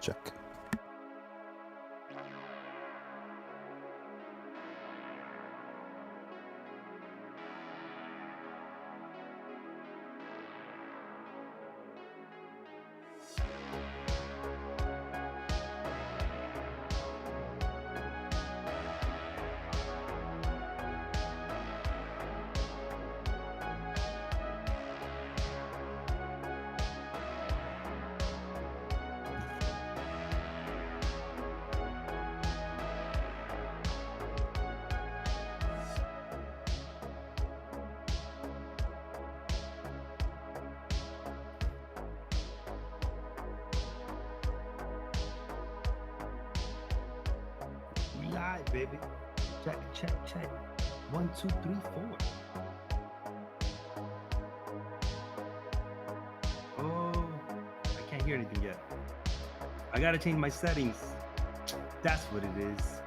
Check. Live, baby. Check, check, check. 1, 2, 3, 4. Oh, I can't hear anything yet. I gotta change my settings. That's what it is.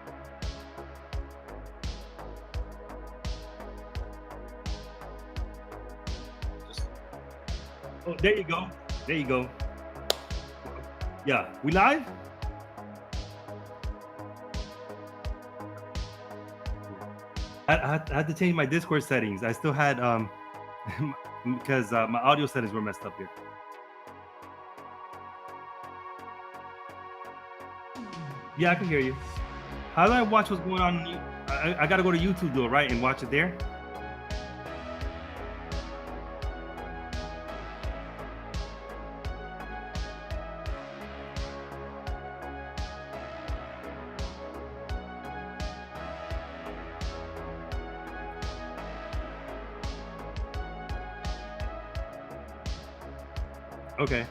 Oh, there you go. There you go. Yeah, we live? I had to change my Discord settings. I still had because my audio settings were messed up here. Yeah, I can hear you. How do I watch what's going on? I gotta go to YouTube though, right, and watch it there. Okay.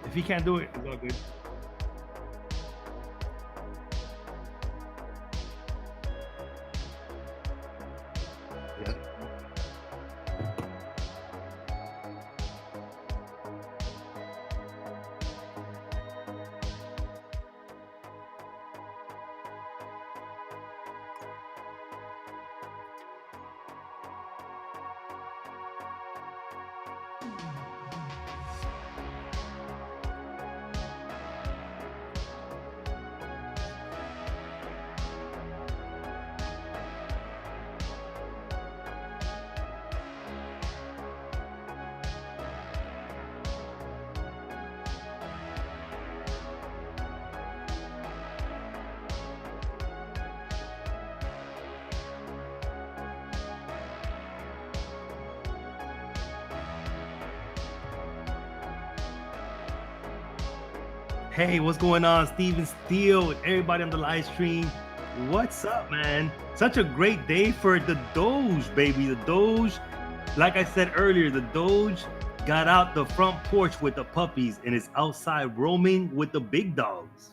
If he can't do it, it's all good. Yeah. Hey, what's going on? Steven Steele and everybody on the live stream. What's up, man? Such a great day for the Doge, baby. The Doge, like I said earlier, the Doge got out the front porch with the puppies and is outside roaming with the big dogs.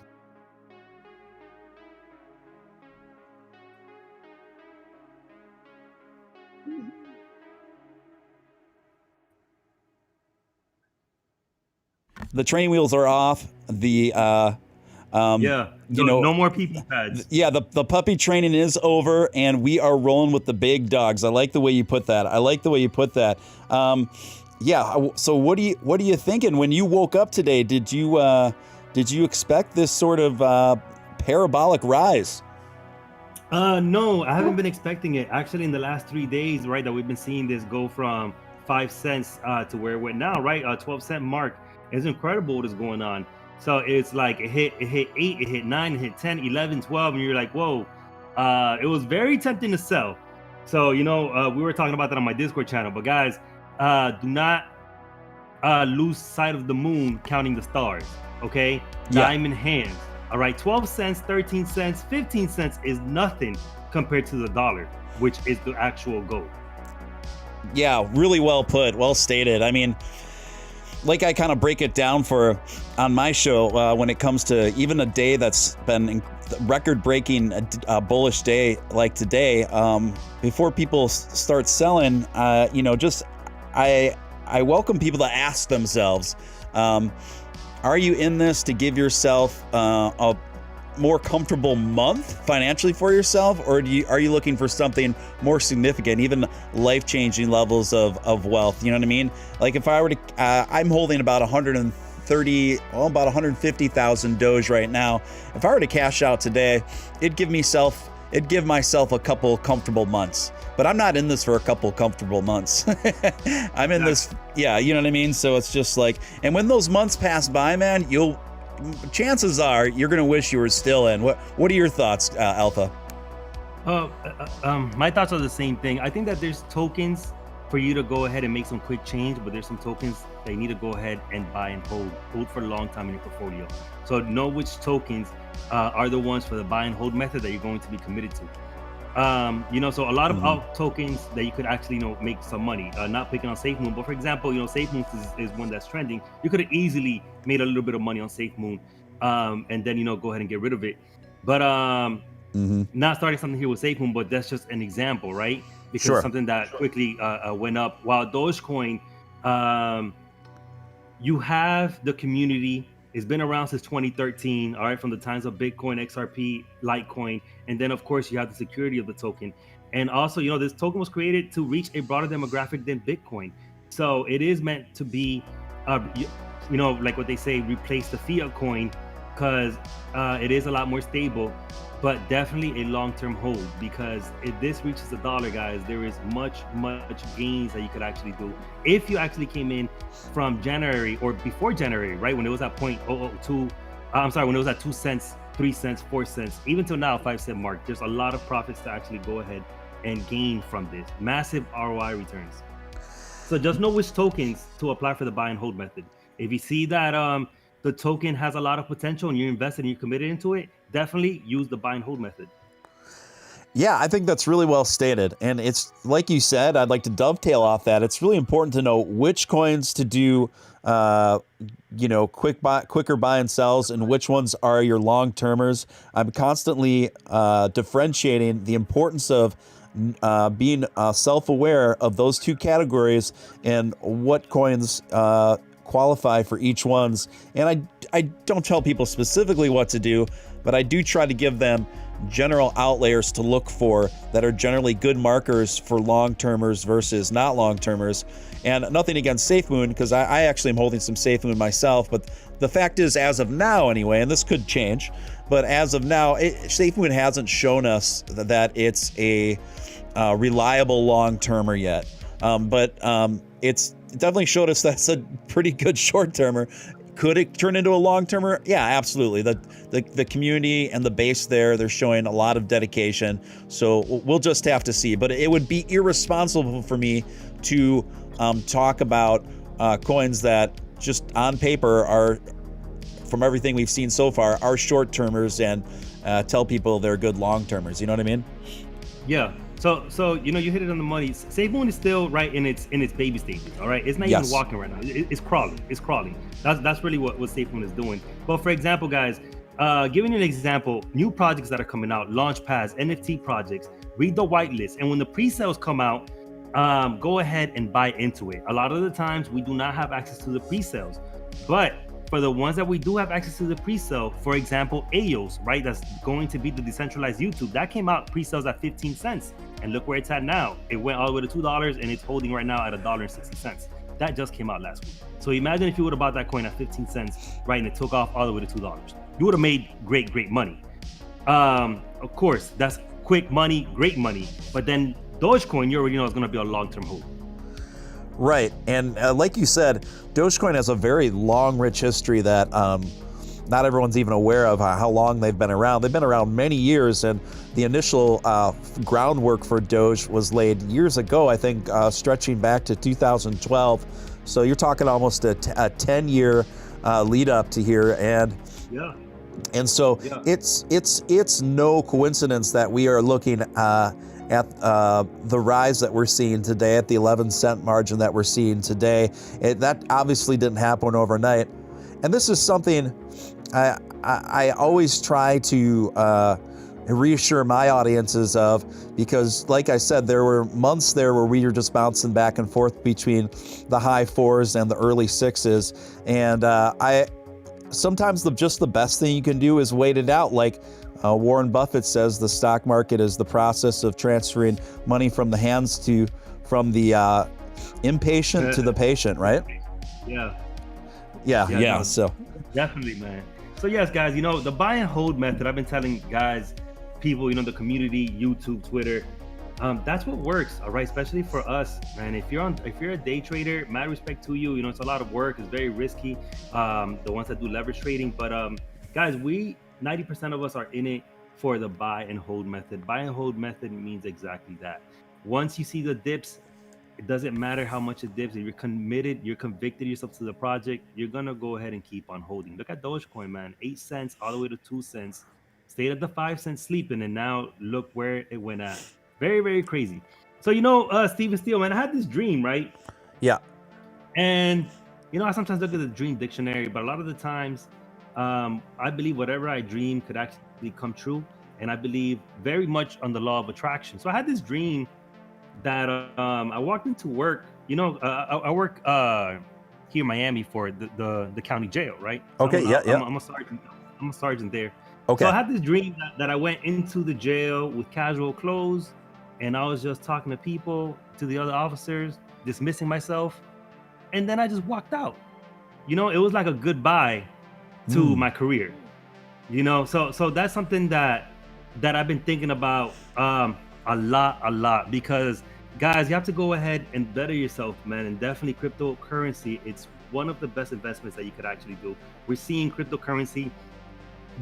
The training wheels are off. The no more PP pads. Yeah, the puppy training is over, and we are rolling with the big dogs. I like the way you put that. So what are you thinking when you woke up today? Did you expect this sort of parabolic rise? No, I haven't been expecting it. Actually, in the last 3 days, right, that we've been seeing this go from 5 cents to where it went now, right, 12-cent mark. It's incredible what is going on. So it's like it hit 8, it hit 9, it hit 10, 11, 12, and you're like, whoa. It was very tempting to sell. So, we were talking about that on my Discord channel. But guys, do not lose sight of the moon counting the stars, okay? Yeah. Diamond hands, all right? 12 cents, 13 cents, 15 cents is nothing compared to the dollar, which is the actual gold. Yeah, really well put, well stated. I mean, like I kind of break it down for on my show when it comes to even a day that's been record-breaking bullish day like today. Before people start selling, just I welcome people to ask themselves, are you in this to give yourself a more comfortable month financially for yourself, or are you looking for something more significant, even life-changing levels of wealth? You know what I mean? Like if I were to, I'm holding about 150,000 Doge right now. If I were to cash out today, it'd give myself a couple comfortable months. But I'm not in this for a couple comfortable months. I'm in this, yeah, you know what I mean? So it's just like, and when those months pass by, man, chances are you're gonna wish you were still in. What are your thoughts, Alpha? My thoughts are the same thing. I think that there's tokens for you to go ahead and make some quick change, but there's some tokens that you need to go ahead and buy and hold for a long time in your portfolio. So know which tokens are the ones for the buy and hold method that you're going to be committed to. So a lot of alt tokens that you could actually, make some money, not picking on SafeMoon, but for example, SafeMoon is one that's trending. You could have easily made a little bit of money on SafeMoon, and then, go ahead and get rid of it. But not starting something here with SafeMoon, but that's just an example, right? Because it's something that quickly went up. While Dogecoin, you have the community. It's been around since 2013, all right, from the times of Bitcoin, XRP, Litecoin, and then of course you have the security of the token. And also, this token was created to reach a broader demographic than Bitcoin. So it is meant to be, like what they say, replace the fiat coin, because it is a lot more stable, but definitely a long-term hold, because if this reaches $1, guys, there is much gains that you could actually do. If you actually came in from January or before January, right, when it was at 0.002, when it was at 2 cents, 3 cents, 4 cents, even till now, 5 cent mark, there's a lot of profits to actually go ahead and gain from this. Massive ROI returns. So just know which tokens to apply for the buy and hold method. If you see that the token has a lot of potential and you're invested and you're committed into it, definitely use the buy and hold method. Yeah, I think that's really well stated. And it's like you said, I'd like to dovetail off that. It's really important to know which coins to do, quicker buy and sells, and which ones are your long-termers. I'm constantly differentiating the importance of being self-aware of those two categories and what coins qualify for each ones. And I don't tell people specifically what to do, but I do try to give them general outliers to look for that are generally good markers for long-termers versus not long-termers. And nothing against SafeMoon, because I actually am holding some SafeMoon myself, but the fact is, as of now anyway, and this could change, but as of now, SafeMoon hasn't shown us that it's a reliable long-termer yet. But it's definitely showed us that's a pretty good short-termer. Could it turn into a long-termer? Yeah, absolutely. The community and the base they're showing a lot of dedication. So we'll just have to see. But it would be irresponsible for me to talk about coins that just on paper are, from everything we've seen so far, are short-termers and tell people they're good long-termers. You know what I mean? Yeah. So you hit it on the money. SafeMoon is still right in its baby stages. All right, it's not even walking right now. It's crawling. It's crawling. That's really what SafeMoon is doing. But for example, guys, giving you an example, new projects that are coming out, launch pads, NFT projects. Read the whitelist, and when the pre-sales come out, go ahead and buy into it. A lot of the times we do not have access to the pre-sales, but for the ones that we do have access to the pre-sale, for example, AOS, right? That's going to be the decentralized YouTube. That came out pre-sales at 15 cents. And look where it's at now. It went all the way to $2 and it's holding right now at $1.60. That just came out last week. So imagine if you would have bought that coin at 15 cents, right? And it took off all the way to $2. You would have made great money. Of course, that's quick money, great money. But then Dogecoin, you already know is going to be a long-term hold. Right. And like you said, Dogecoin has a very long, rich history that not everyone's even aware of how long they've been around. They've been around many years, and the initial groundwork for Doge was laid years ago, I think, stretching back to 2012. So you're talking almost a 10-year lead up to here. And so it's no coincidence that we are looking at the rise that we're seeing today, at the 11-cent margin that we're seeing today. That obviously didn't happen overnight. And this is something I always try to reassure my audiences of, because like I said, there were months there where we were just bouncing back and forth between the high 4s and the early 6s. And sometimes just the best thing you can do is wait it out. Like Warren Buffett says, the stock market is the process of transferring money from the impatient to the patient, right? Yeah. So definitely, man. So yes, guys, the buy and hold method, I've been telling guys, people, the community, YouTube, Twitter, that's what works, all right? Especially for us, man. If you're a day trader, mad respect to you. It's a lot of work. It's very risky. The ones that do leverage trading, but guys, 90% of us are in it for the buy and hold method. Buy and hold method means exactly that. Once you see the dips, it doesn't matter how much it dips. If you're committed, you're convicted yourself to the project, you're gonna go ahead and keep on holding. Look at Dogecoin, man. 8 cents all the way to 2 cents. Stayed at the 5 cent sleeping, and now look where it went at. Very, very crazy. So Stephen Steele, man, I had this dream, right? Yeah. And I sometimes look at the dream dictionary, but a lot of the times, I believe whatever I dream could actually come true, and I believe very much on the law of attraction. So I had this dream that I walked into work. I work here in Miami for the county jail, right? Okay. I'm a sergeant. I'm a sergeant there. Okay. So I had this dream that I went into the jail with casual clothes, and I was just talking to people, to the other officers, dismissing myself, and then I just walked out. It was like a goodbye to my career. So that's something that I've been thinking about a lot, because guys, you have to go ahead and better yourself, man. And definitely cryptocurrency, it's one of the best investments that you could actually do. We're seeing cryptocurrency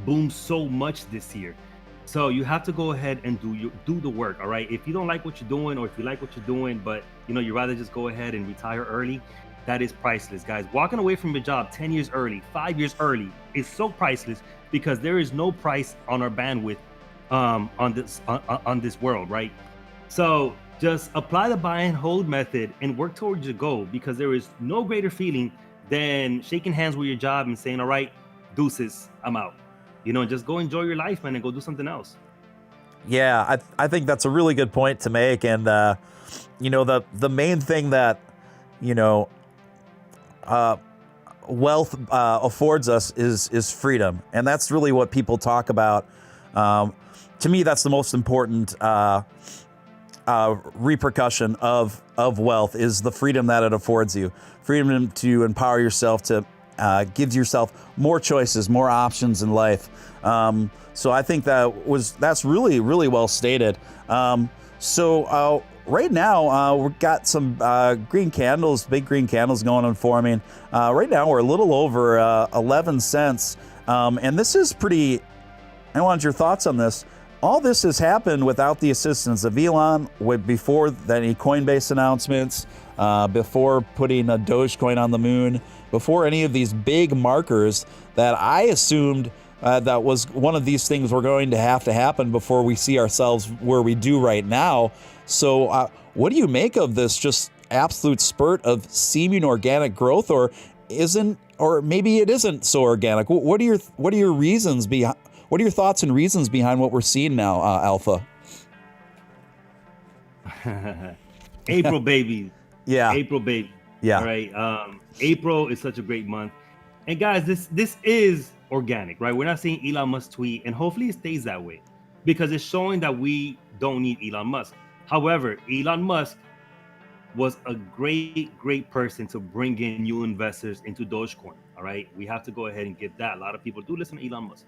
boom so much this year, so you have to go ahead and do the work. All right, if you don't like what you're doing, or if you like what you're doing but you'd rather just go ahead and retire early, that is priceless, guys. Walking away from your job 10 years early, 5 years early is so priceless, because there is no price on our bandwidth on this world, right? So just apply the buy and hold method and work towards your goal, because there is no greater feeling than shaking hands with your job and saying, all right, deuces, I'm out. Just go enjoy your life, man, and go do something else. Yeah, I think that's a really good point to make. And the main thing that wealth affords us is freedom, and that's really what people talk about. To me, that's the most important repercussion of wealth, is the freedom that it affords you. Freedom to empower yourself, to give yourself more choices, more options in life. So I think that's really, really well stated. So right now we've got some green candles, big green candles going on forming. Right now we're a little over 11 cents. And this is pretty, I want your thoughts on this. All this has happened without the assistance of Elon, before any Coinbase announcements, before putting a Dogecoin on the moon, before any of these big markers that I assumed that was one of these things were going to happen before we see ourselves where we do right now. So what do you make of this just absolute spurt of seeming organic growth, or maybe it isn't so organic? What are your reasons behind? What are your thoughts and reasons behind what we're seeing now, Alpha? April, baby. Yeah. April, baby. Yeah. All right. April is such a great month. And guys, this is organic, right? We're not seeing Elon Musk tweet, and hopefully it stays that way, because it's showing that we don't need Elon Musk. However, Elon Musk was a great person to bring in new investors into Dogecoin. All right. We have to go ahead and give that. A lot of people do listen to Elon Musk.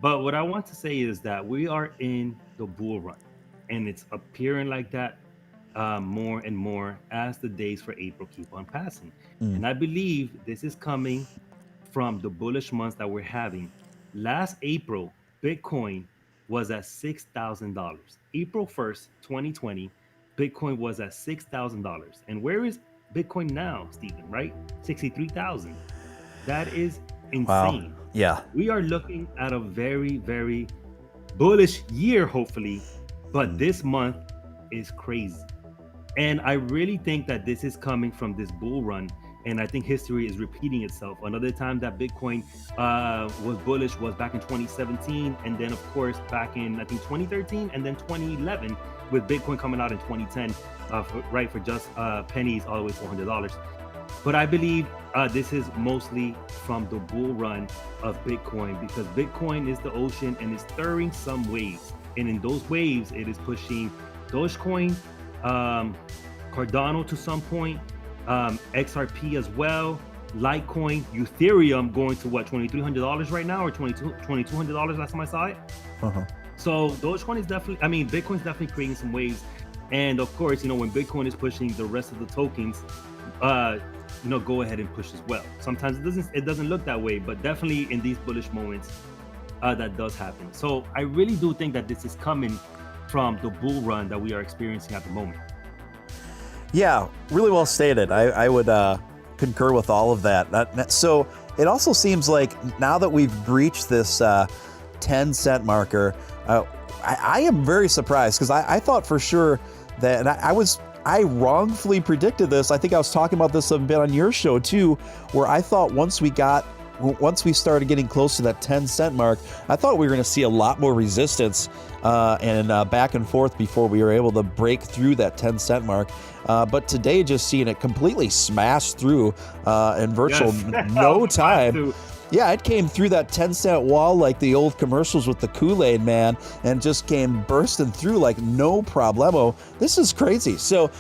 But what I want to say is that we are in the bull run, and it's appearing like that more and more as the days for April keep on passing. And I believe this is coming from the bullish months that we're having. Last April, Bitcoin was at $6,000. April 1st, 2020, Bitcoin was at $6,000. And where is Bitcoin now, Stephen, right? 63,000. That is insane. Wow. Yeah. We are looking at a very, very bullish year, hopefully, But this month is crazy. And I really think that this is coming from this bull run. And I think history is repeating itself. Another time that Bitcoin was bullish was back in 2017. And then, of course, back in, I think, 2013 and then 2011 with Bitcoin coming out in 2010, for just pennies all the way to $100. But I believe this is mostly from the bull run of Bitcoin, because Bitcoin is the ocean and is stirring some waves. And in those waves, it is pushing Dogecoin, Cardano to some point, XRP as well, Litecoin, Ethereum going to what, $2,300 right now, or $2,200 last time I saw it. So Dogecoin is definitely, I mean, Bitcoin's definitely creating some waves. And of course, you know, when Bitcoin is pushing, the rest of the tokens, you know, go ahead and push as well. Sometimes it doesn't look that way, but definitely in these bullish moments, that does happen. So I really do think that this is coming from the bull run that we are experiencing at the moment. Yeah, really well stated. I would concur with all of that. So it also seems like now that we've breached this 10-cent marker, I am very surprised, because I thought for sure that, and I wrongfully predicted this. I think I was talking about this a bit on your show too, where I thought once we started getting close to that 10-cent mark, I thought we were going to see a lot more resistance and back and forth before we were able to break through that 10-cent mark. But today, just seeing it completely smash through in virtual no time. Yeah, it came through that 10-cent wall like the old commercials with the Kool-Aid man, and just came bursting through like no problemo. This is crazy. So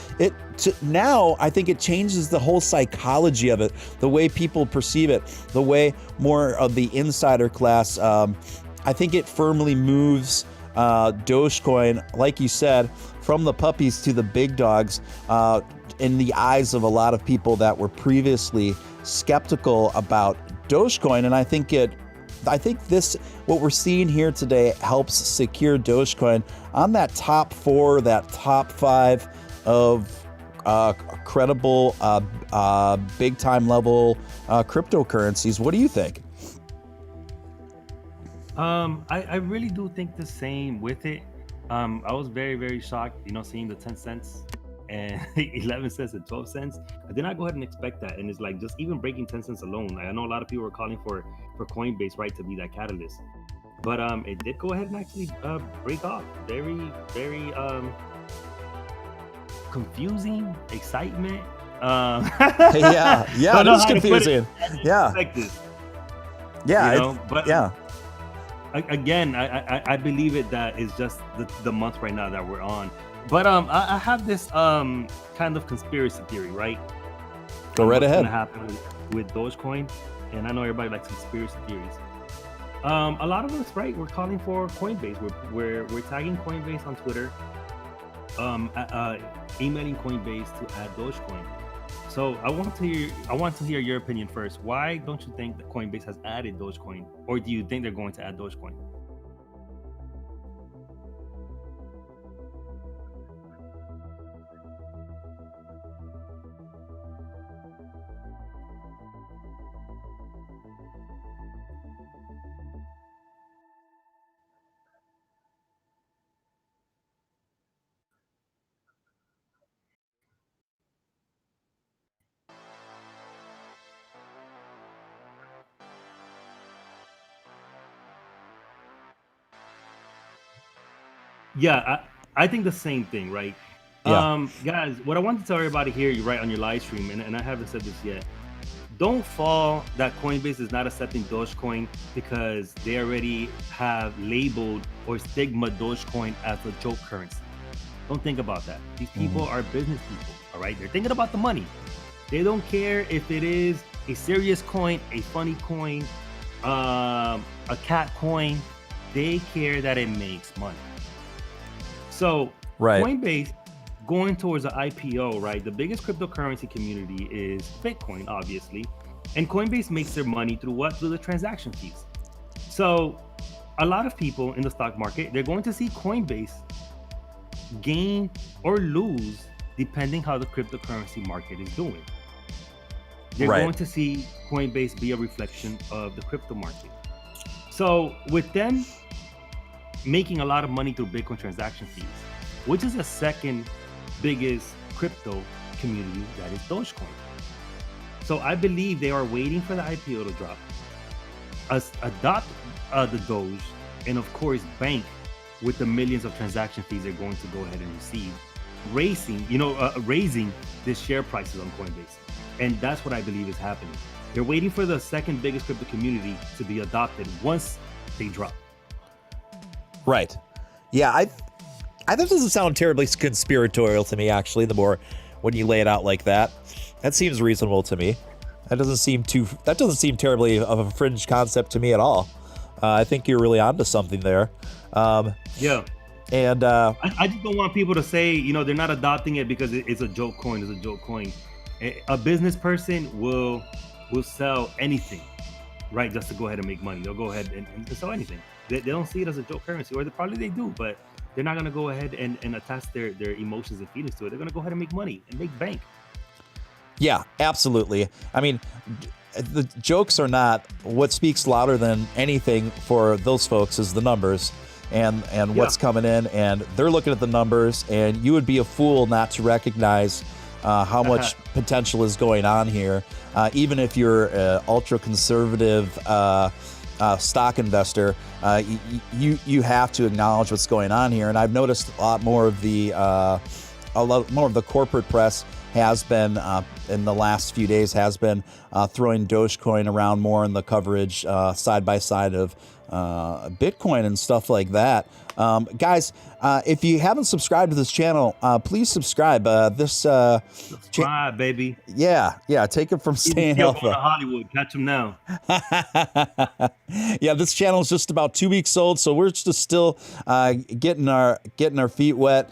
now I think it changes the whole psychology of it, the way people perceive it, the way more of the insider class. I think it firmly moves Dogecoin, like you said, from the puppies to the big dogs in the eyes of a lot of people that were previously skeptical about Dogecoin. And I think what we're seeing here today helps secure Dogecoin on that top 4, that top 5 of credible, big time level cryptocurrencies. What do you think? I really do think the same with it. I was very, very shocked, you know, seeing the 10 cents and 11 cents and 12 cents. I did not go ahead and expect that. And it's like, just even breaking 10 cents alone. I know a lot of people are calling for Coinbase, right, to be that catalyst. But it did go ahead and actually break off. Very, very confusing, excitement. Yeah, it is confusing. Yeah. Yeah, you know, but yeah. Again, I believe it that is just the month right now that we're on. But I have this kind of conspiracy theory, right? Go right ahead. What's gonna happen with Dogecoin? And I know everybody likes conspiracy theories. A lot of us, right? We're calling for Coinbase. We're tagging Coinbase on Twitter, emailing Coinbase to add Dogecoin. So I want to hear your opinion first. Why don't you think that Coinbase has added Dogecoin, or do you think they're going to add Dogecoin? Yeah, I think the same thing, right? Yeah. Guys, what I want to tell everybody here, you right on your live stream, and I haven't said this yet. Don't fall that Coinbase is not accepting Dogecoin because they already have labeled or stigma Dogecoin as a joke currency. Don't think about that. These people are business people, all right? They're thinking about the money. They don't care if it is a serious coin, a funny coin, a cat coin. They care that it makes money. So right. Coinbase going towards an IPO, right? The biggest cryptocurrency community is Bitcoin, obviously. And Coinbase makes their money through what? Through the transaction fees. So a lot of people in the stock market, they're going to see Coinbase gain or lose depending how the cryptocurrency market is doing. They're right. going to see Coinbase be a reflection of the crypto market. So with them making a lot of money through Bitcoin transaction fees, which is the second biggest crypto community, that is Dogecoin. So I believe they are waiting for the IPO to drop, adopt the Doge, and of course bank with the millions of transaction fees they're going to go ahead and receive, raising the share prices on Coinbase. And that's what I believe is happening. They're waiting for the second biggest crypto community to be adopted once they drop. Right. Yeah, that doesn't sound terribly conspiratorial to me, actually, the more when you lay it out like that. That seems reasonable to me. That doesn't seem terribly of a fringe concept to me at all. I think you're really onto something there. Yeah. And I just don't want people to say, they're not adopting it because it's a joke coin. It's a joke coin. A business person will sell anything, right? Just to go ahead and make money. They'll go ahead and sell anything. They don't see it as a joke currency, or probably they do, but they're not going to go ahead and attach their emotions and feelings to it. They're going to go ahead and make money and make bank. Yeah, absolutely. I mean, the jokes are not what speaks louder than anything for those folks is the numbers and what's coming in, and they're looking at the numbers, and you would be a fool not to recognize how much potential is going on here. Even if you're an ultra conservative stock investor, you have to acknowledge what's going on here. And I've noticed a lot more of the corporate press has been in the last few days throwing Dogecoin around more in the coverage side by side of Bitcoin and stuff like that. Guys, if you haven't subscribed to this channel, please subscribe. Subscribe, baby. Yeah. Take it from Staying Alpha. Going to Hollywood, catch them now. Yeah, this channel is just about 2 weeks old, so we're just still getting our feet wet.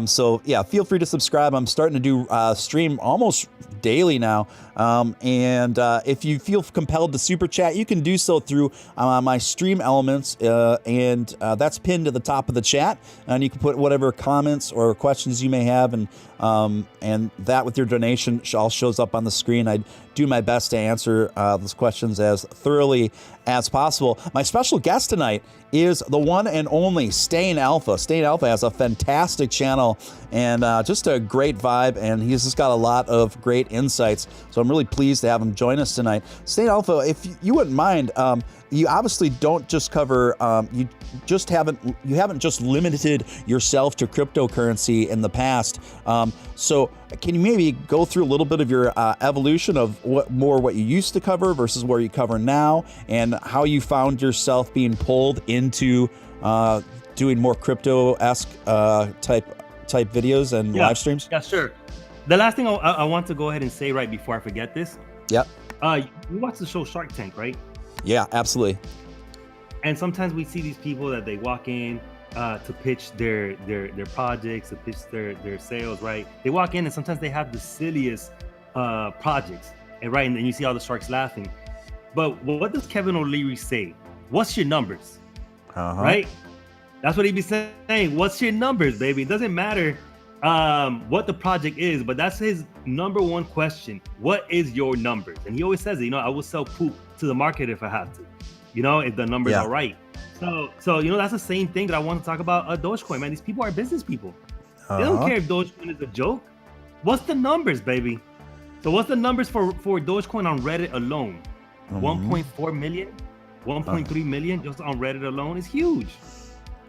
So yeah, feel free to subscribe. I'm starting to do stream almost daily now. And if you feel compelled to super chat, you can do so through my stream elements, and that's pinned to the top of the chat, and you can put whatever comments or questions you may have, and that with your donation all shows up on the screen. I do my best to answer those questions as thoroughly as possible. My special guest tonight is the one and only Staying Alpha. Staying Alpha has a fantastic channel and just a great vibe, and he's just got a lot of great insights. So I'm really pleased to have him join us tonight. Staying Alpha, if you wouldn't mind, you obviously don't just cover, you haven't just limited yourself to cryptocurrency in the past. So can you maybe go through a little bit of your evolution of what you used to cover versus where you cover now, and how you found yourself being pulled into doing more crypto-esque type videos and live streams? Yeah, sure. The last thing I want to go ahead and say right before I forget this. Yep. You watch the show Shark Tank, right? Yeah, absolutely. And sometimes we see these people that they walk in to pitch their projects, to pitch their sales, right? They walk in and sometimes they have the silliest projects, and right, and then you see all the sharks laughing. But what does Kevin O'Leary say? What's your numbers? Right? That's what he'd be saying. What's your numbers, baby? It doesn't matter what the project is, but that's his number one question. What is your numbers? And he always says it, I will sell poop to the market if I have to, if the numbers are right. So that's the same thing that I want to talk about Dogecoin, man. These people are business people. They don't care if Dogecoin is a joke. What's the numbers, baby? So what's the numbers for Dogecoin on Reddit alone? 1.4 million, 1.3 million just on Reddit alone is huge.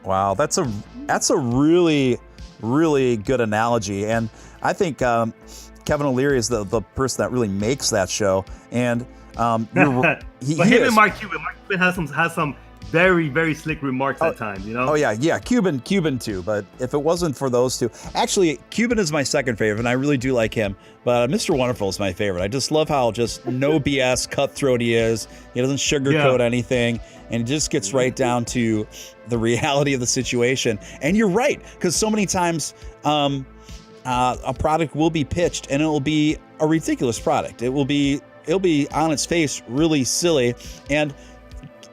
Wow, that's a really, really good analogy. And I think Kevin O'Leary is the person that really makes that show. And him and Mark Cuban has some very, very slick remarks at times, Oh yeah, Cuban too. But if it wasn't for those two, actually, Cuban is my second favorite, and I really do like him. But Mr. Wonderful is my favorite. I just love how just no BS, cutthroat he is. He doesn't sugarcoat anything, and it just gets right down to the reality of the situation. And you're right, because so many times a product will be pitched, and it will be a ridiculous product. It'll be on its face really silly, and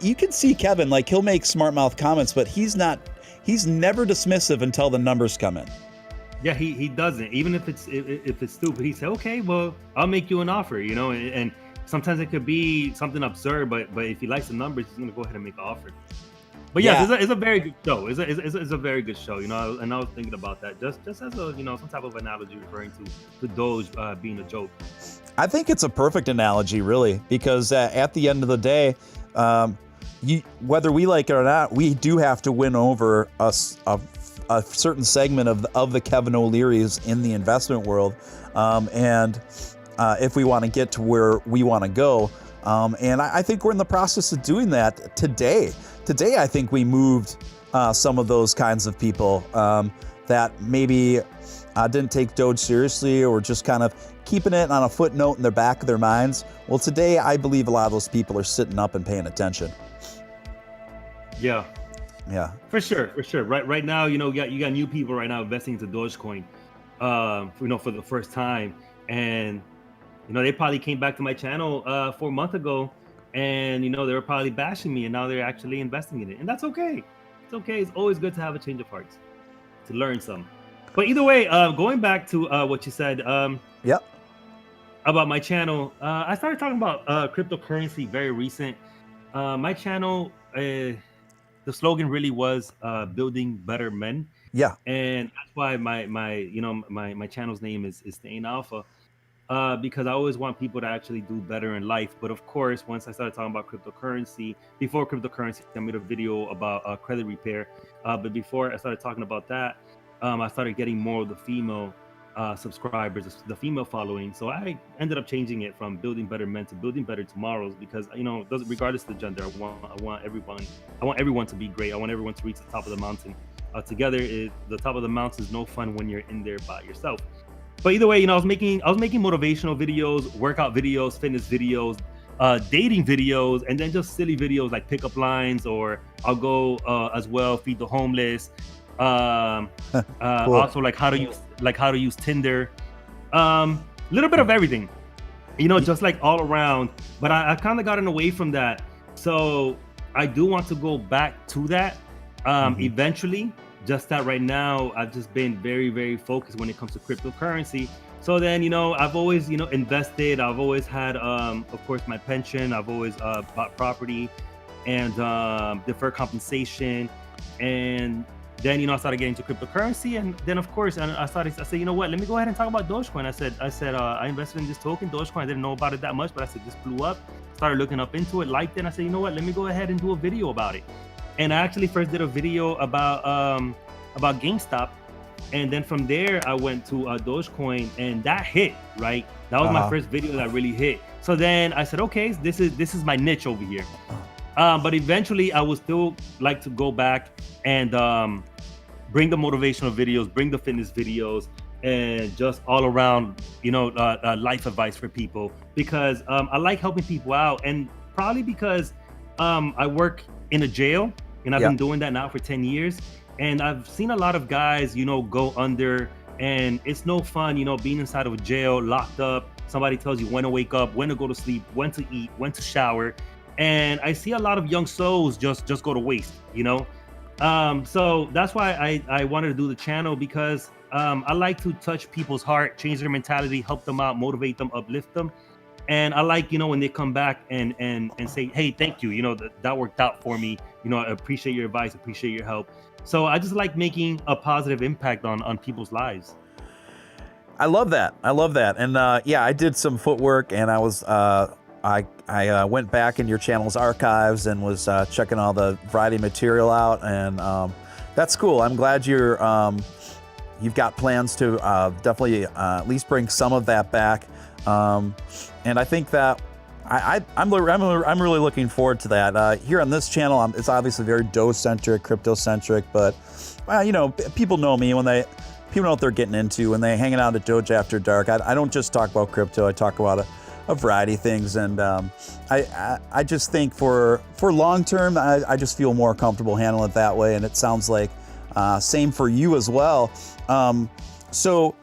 you can see Kevin, like, he'll make smart mouth comments, but he's never dismissive until the numbers come in. Yeah, he doesn't. Even if it's stupid, he said, okay, well, I'll make you an offer, and sometimes it could be something absurd, but if he likes the numbers, he's gonna go ahead and make an offer. But yes, Yeah. it's a very good show. It's a very good show. And I was thinking about that just as a some type of analogy referring to Doge being a joke. I think it's a perfect analogy, really, because at the end of the day, whether we like it or not, we do have to win over a certain segment of the Kevin O'Learys in the investment world, and if we want to get to where we want to go. And I think we're in the process of doing that today. Today, I think we moved some of those kinds of people that maybe didn't take Doge seriously or just kind of keeping it on a footnote in their back of their minds. Well, today, I believe a lot of those people are sitting up and paying attention. Yeah. Yeah. For sure. Right now, you got new people right now investing into Dogecoin, for the first time. And, they probably came back to my channel 4 months ago and, they were probably bashing me and now they're actually investing in it. And that's okay. It's okay. It's always good to have a change of hearts, to learn some. But either way, going back to what you said Yep. about my channel, I started talking about cryptocurrency very recent. My channel, the slogan really was building better men. Yeah. And that's why my channel's name is Staying Alpha, because I always want people to actually do better in life. But of course, once I started talking about cryptocurrency, before cryptocurrency, I made a video about credit repair. But before I started talking about that, I started getting more of the female subscribers, the female following. So I ended up changing it from building better men to building better tomorrows, because regardless of the gender, I want everyone to be great. I want everyone to reach the top of the mountain. Together, the top of the mountain is no fun when you're in there by yourself. But either way, I was making motivational videos, workout videos, fitness videos, dating videos, and then just silly videos like pickup lines, or I'll go as well feed the homeless. Cool. Also like how to use Tinder, little bit of everything, just like all around. But I kind of gotten away from that, so I do want to go back to that eventually. Just that right now I've just been very, very focused when it comes to cryptocurrency. So then I've always invested. I've always had of course my pension. I've always bought property and deferred compensation. And then I started getting into cryptocurrency, and then of course I said, you know what, let me go ahead and talk about Dogecoin. I said I invested in this token, Dogecoin. I didn't know about it that much, but I said this blew up. Started looking up into it, liked it, and I said, you know what, let me go ahead and do a video about it. And I actually first did a video about GameStop, and then from there I went to Dogecoin, and that hit, right? That was my first video that really hit. So then I said, okay, this is my niche over here. But eventually I would still like to go back and bring the motivational videos, bring the fitness videos, and just all around, life advice for people, because I like helping people out. And probably because I work in a jail, and I've been doing that now for 10 years. And I've seen a lot of guys, go under, and it's no fun, being inside of a jail, locked up. Somebody tells you when to wake up, when to go to sleep, when to eat, when to shower. And I see a lot of young souls just go to waste, So that's why I wanted to do the channel, because I like to touch people's heart, change their mentality, help them out, motivate them, uplift them. And I like, when they come back and say, hey, thank you, that worked out for me. I appreciate your advice, appreciate your help. So I just like making a positive impact on people's lives. I love that. And I did some footwork, and I was I went back in your channel's archives and was checking all the variety material out, and that's cool. I'm glad you've got plans to definitely at least bring some of that back. And I think that I'm really looking forward to that. Here on this channel, it's obviously very Doge-centric, crypto-centric, but people know me people know what they're getting into when they hanging out at Doge After Dark. I don't just talk about crypto. I talk about a variety of things, and I just think for long term, I just feel more comfortable handling it that way, and it sounds like same for you as well. So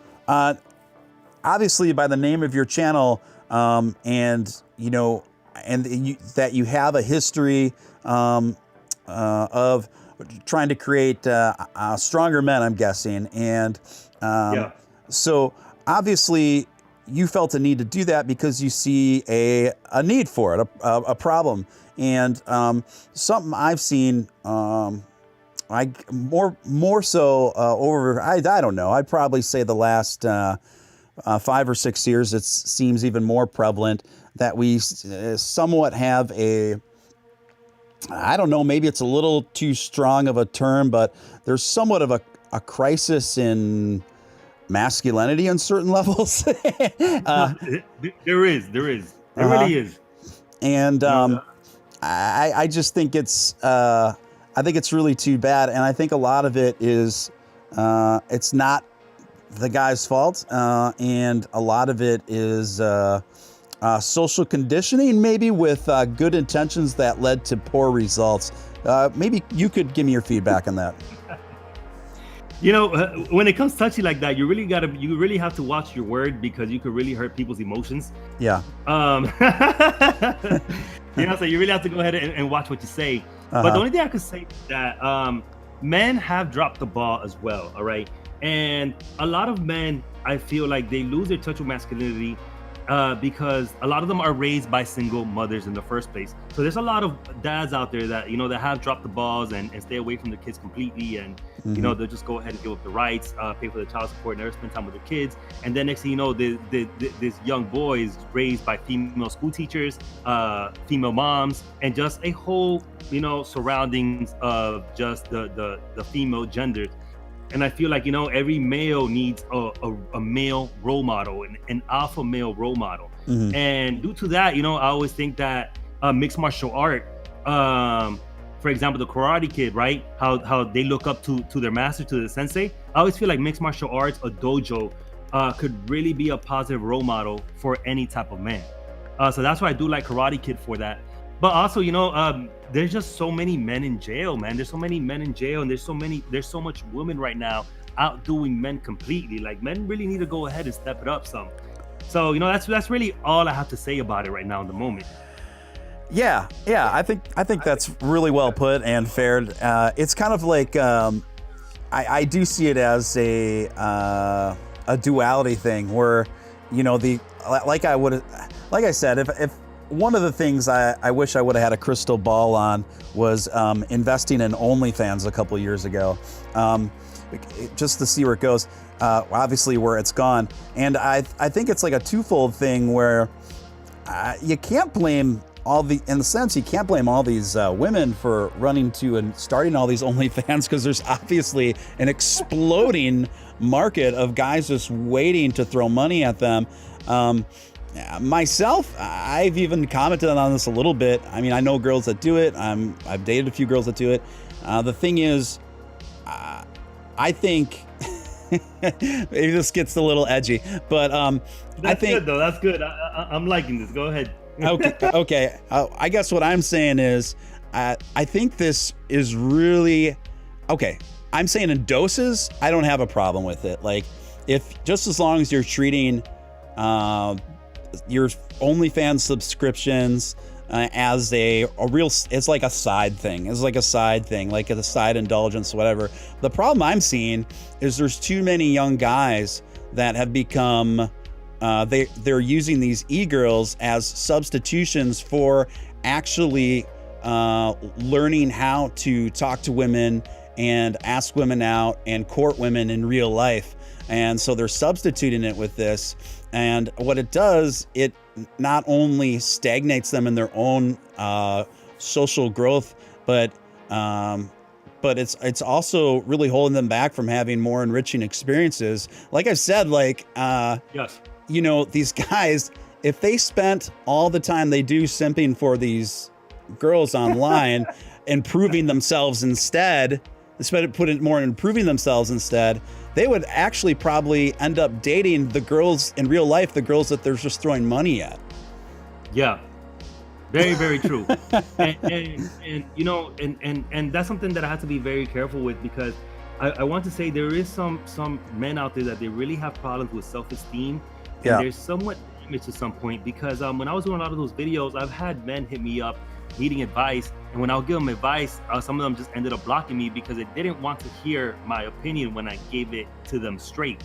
obviously, by the name of your channel, that you have a history of trying to create stronger men, I'm guessing, and so obviously you felt a need to do that because you see a need for it, a problem. And something I've seen, I more so over, I don't know, I'd probably say the last 5 or 6 years, it seems even more prevalent that we somewhat have I don't know, maybe it's a little too strong of a term, but there's somewhat of a crisis in masculinity on certain levels. There is. There really is. And I just think it's really too bad. And I think a lot of it is it's not the guy's fault. And a lot of it is social conditioning, maybe with good intentions that led to poor results. Maybe you could give me your feedback on that. You know, when it comes touchy like that, you really have to watch your word, because you could really hurt people's emotions. Yeah. You know, so you really have to go ahead and watch what you say. But the only thing I could say is that men have dropped the ball as well. All right. And a lot of men, I feel like they lose their touch with masculinity because a lot of them are raised by single mothers in the first place. So there's a lot of dads out there that, you know, that have dropped the balls and stay away from the kids completely. And, you know, they'll just go ahead and give up the rights, pay for the child support, never spend time with the kids. And then next thing you know, this young boy is raised by female school teachers, female moms, and just a whole, you know, surroundings of just the female gender. And I feel like, you know, every male needs a male role model, an alpha male role model. And due to that, you know, I always think that mixed martial art, for example, the Karate Kid, right? How they look up to their master, to the sensei. I always feel like mixed martial arts, a dojo, could really be a positive role model for any type of man. So that's why I do like Karate Kid for that. But also, you know, there's just so many men in jail, man. There's so many men in jail, and there's so much women right now outdoing men completely. Like, men really need to go ahead and step it up some. So, you know, that's really all I have to say about it right now in the moment. Yeah. I think that's really well put and fair. It's kind of like I do see it as a duality thing where, you know, like I said, if one of the things I wish I would have had a crystal ball on was investing in OnlyFans a couple of years ago, just to see where it goes. Obviously, where it's gone, and I think it's like a twofold thing where you can't blame you can't blame all these women for running to and starting all these OnlyFans, because there's obviously an exploding market of guys just waiting to throw money at them. Myself, I've even commented on this a little bit. I mean, I know girls that do it. I've dated a few girls that do it. The thing is, I think maybe this gets a little edgy, but that's good though. That's good. I'm liking this. Go ahead. Okay. I guess what I'm saying is, I think this is really okay. I'm saying in doses, I don't have a problem with it. Like, just as long as you're treating your OnlyFans subscriptions as a real, it's like a side thing. It's like a side thing, like a side indulgence, whatever. The problem I'm seeing is there's too many young guys that have become, they're using these e-girls as substitutions for actually learning how to talk to women and ask women out and court women in real life. And so they're substituting it with this. And what it does, it not only stagnates them in their own social growth, but it's also really holding them back from having more enriching experiences. Like I said, yes, you know, these guys, if they spent all the time they do simping for these girls online, improving themselves instead, put it more in improving themselves instead, they would actually probably end up dating the girls in real life, the girls that they're just throwing money at. Yeah. Very, very true. and you know, and that's something that I have to be very careful with, because I want to say there is some men out there that they really have problems with self-esteem. And they're somewhat damaged to some point, because when I was doing a lot of those videos, I've had men hit me up needing advice, and when I'll give them advice, some of them just ended up blocking me because they didn't want to hear my opinion when I gave it to them straight.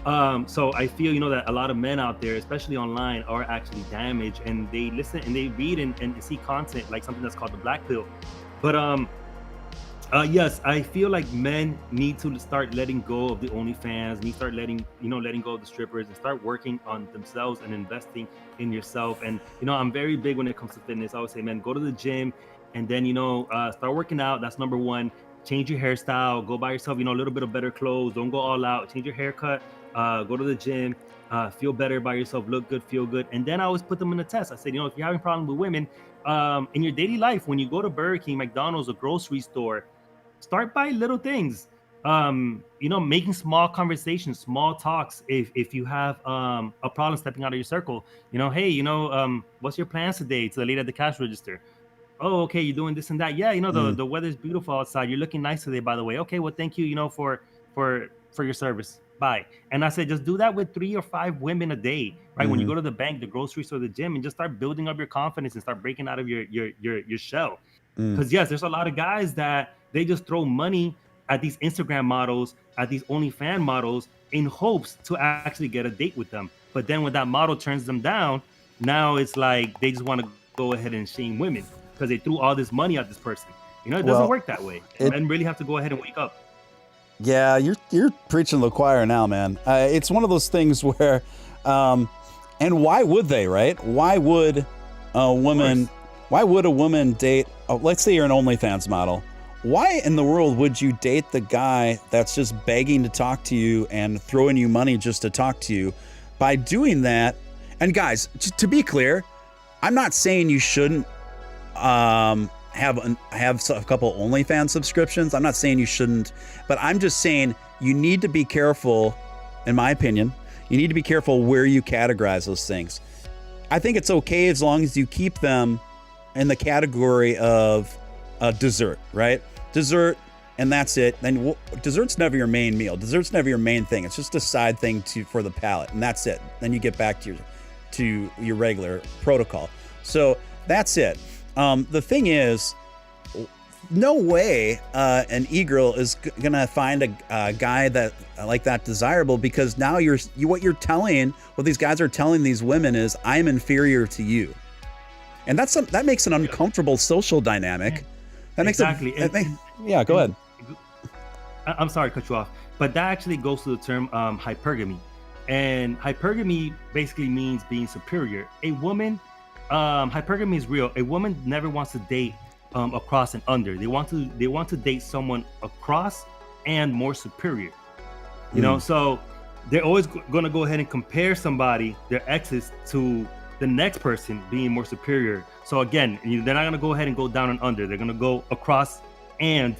So I feel, that a lot of men out there, especially online, are actually damaged, and they listen and they read and see content like something that's called the black pill. But yes, I feel like men need to start letting go of the OnlyFans, need to start letting go of the strippers, and start working on themselves and investing in yourself. And I'm very big when it comes to fitness. I always say, man, go to the gym, and then start working out. That's number one. Change your hairstyle, go buy yourself a little bit of better clothes, don't go all out, change your haircut, go to the gym, feel better by yourself, look good, feel good. And then I always put them in a test. I said, if you're having problems with women in your daily life, when you go to Burger King, McDonald's, a grocery store, start by little things. Making small conversations, small talks. If you have a problem stepping out of your circle, hey, what's your plans today? To the lady at the cash register. Oh, okay, you're doing this and that. Yeah, the weather's beautiful outside. You're looking nice today, by the way. Okay, well, thank you, for your service. Bye. And I said, just do that with 3 or 5 women a day, right? When you go to the bank, the grocery store, the gym, and just start building up your confidence and start breaking out of your shell. Because yes, there's a lot of guys that they just throw money at these Instagram models, at these OnlyFans models, in hopes to actually get a date with them. But then when that model turns them down, now it's like they just want to go ahead and shame women because they threw all this money at this person. It doesn't work that way. Men really have to go ahead and wake up. Yeah, you're preaching to the choir now, man. It's one of those things where, and why would they, right? Why would a woman date? Let's say you're an OnlyFans model. Why in the world would you date the guy that's just begging to talk to you and throwing you money just to talk to you? By doing that, and guys, just to be clear, I'm not saying you shouldn't have a couple OnlyFans subscriptions. I'm not saying you shouldn't, but I'm just saying you need to be careful. In my opinion, you need to be careful where you categorize those things. I think it's okay as long as you keep them in the category of dessert, right? Dessert, and that's it. Then dessert's never your main meal. Dessert's never your main thing. It's just a side thing for the palate, and that's it. Then you get back to your regular protocol. So that's it. The thing is, no way an e-girl is gonna find a guy that like that desirable, because now what these guys are telling these women is, I'm inferior to you, and that makes an uncomfortable social dynamic. That makes exactly. Yeah, go ahead. I'm sorry to cut you off, but that actually goes to the term hypergamy, and hypergamy basically means being superior. A woman. Hypergamy is real. A woman never wants to date across and under. They want to date someone across and more superior. So they're always going to go ahead and compare their exes, to the next person being more superior. So again, they're not going to go ahead and go down and under. They're going to go across and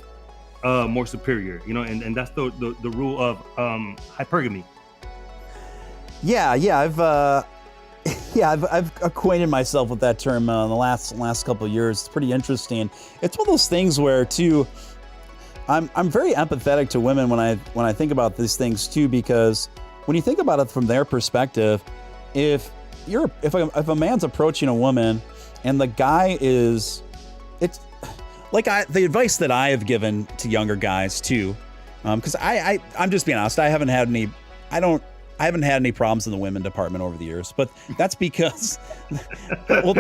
more superior. And that's the rule of hypergamy. Yeah, I've acquainted myself with that term in the last couple of years. It's pretty interesting. It's one of those things where, too, I'm very empathetic to women when I think about these things too, because when you think about it from their perspective, if a man's approaching a woman and the guy is, it's like the advice that I have given to younger guys too, because I'm just being honest, I haven't had any problems in the women department over the years, but that's because, well,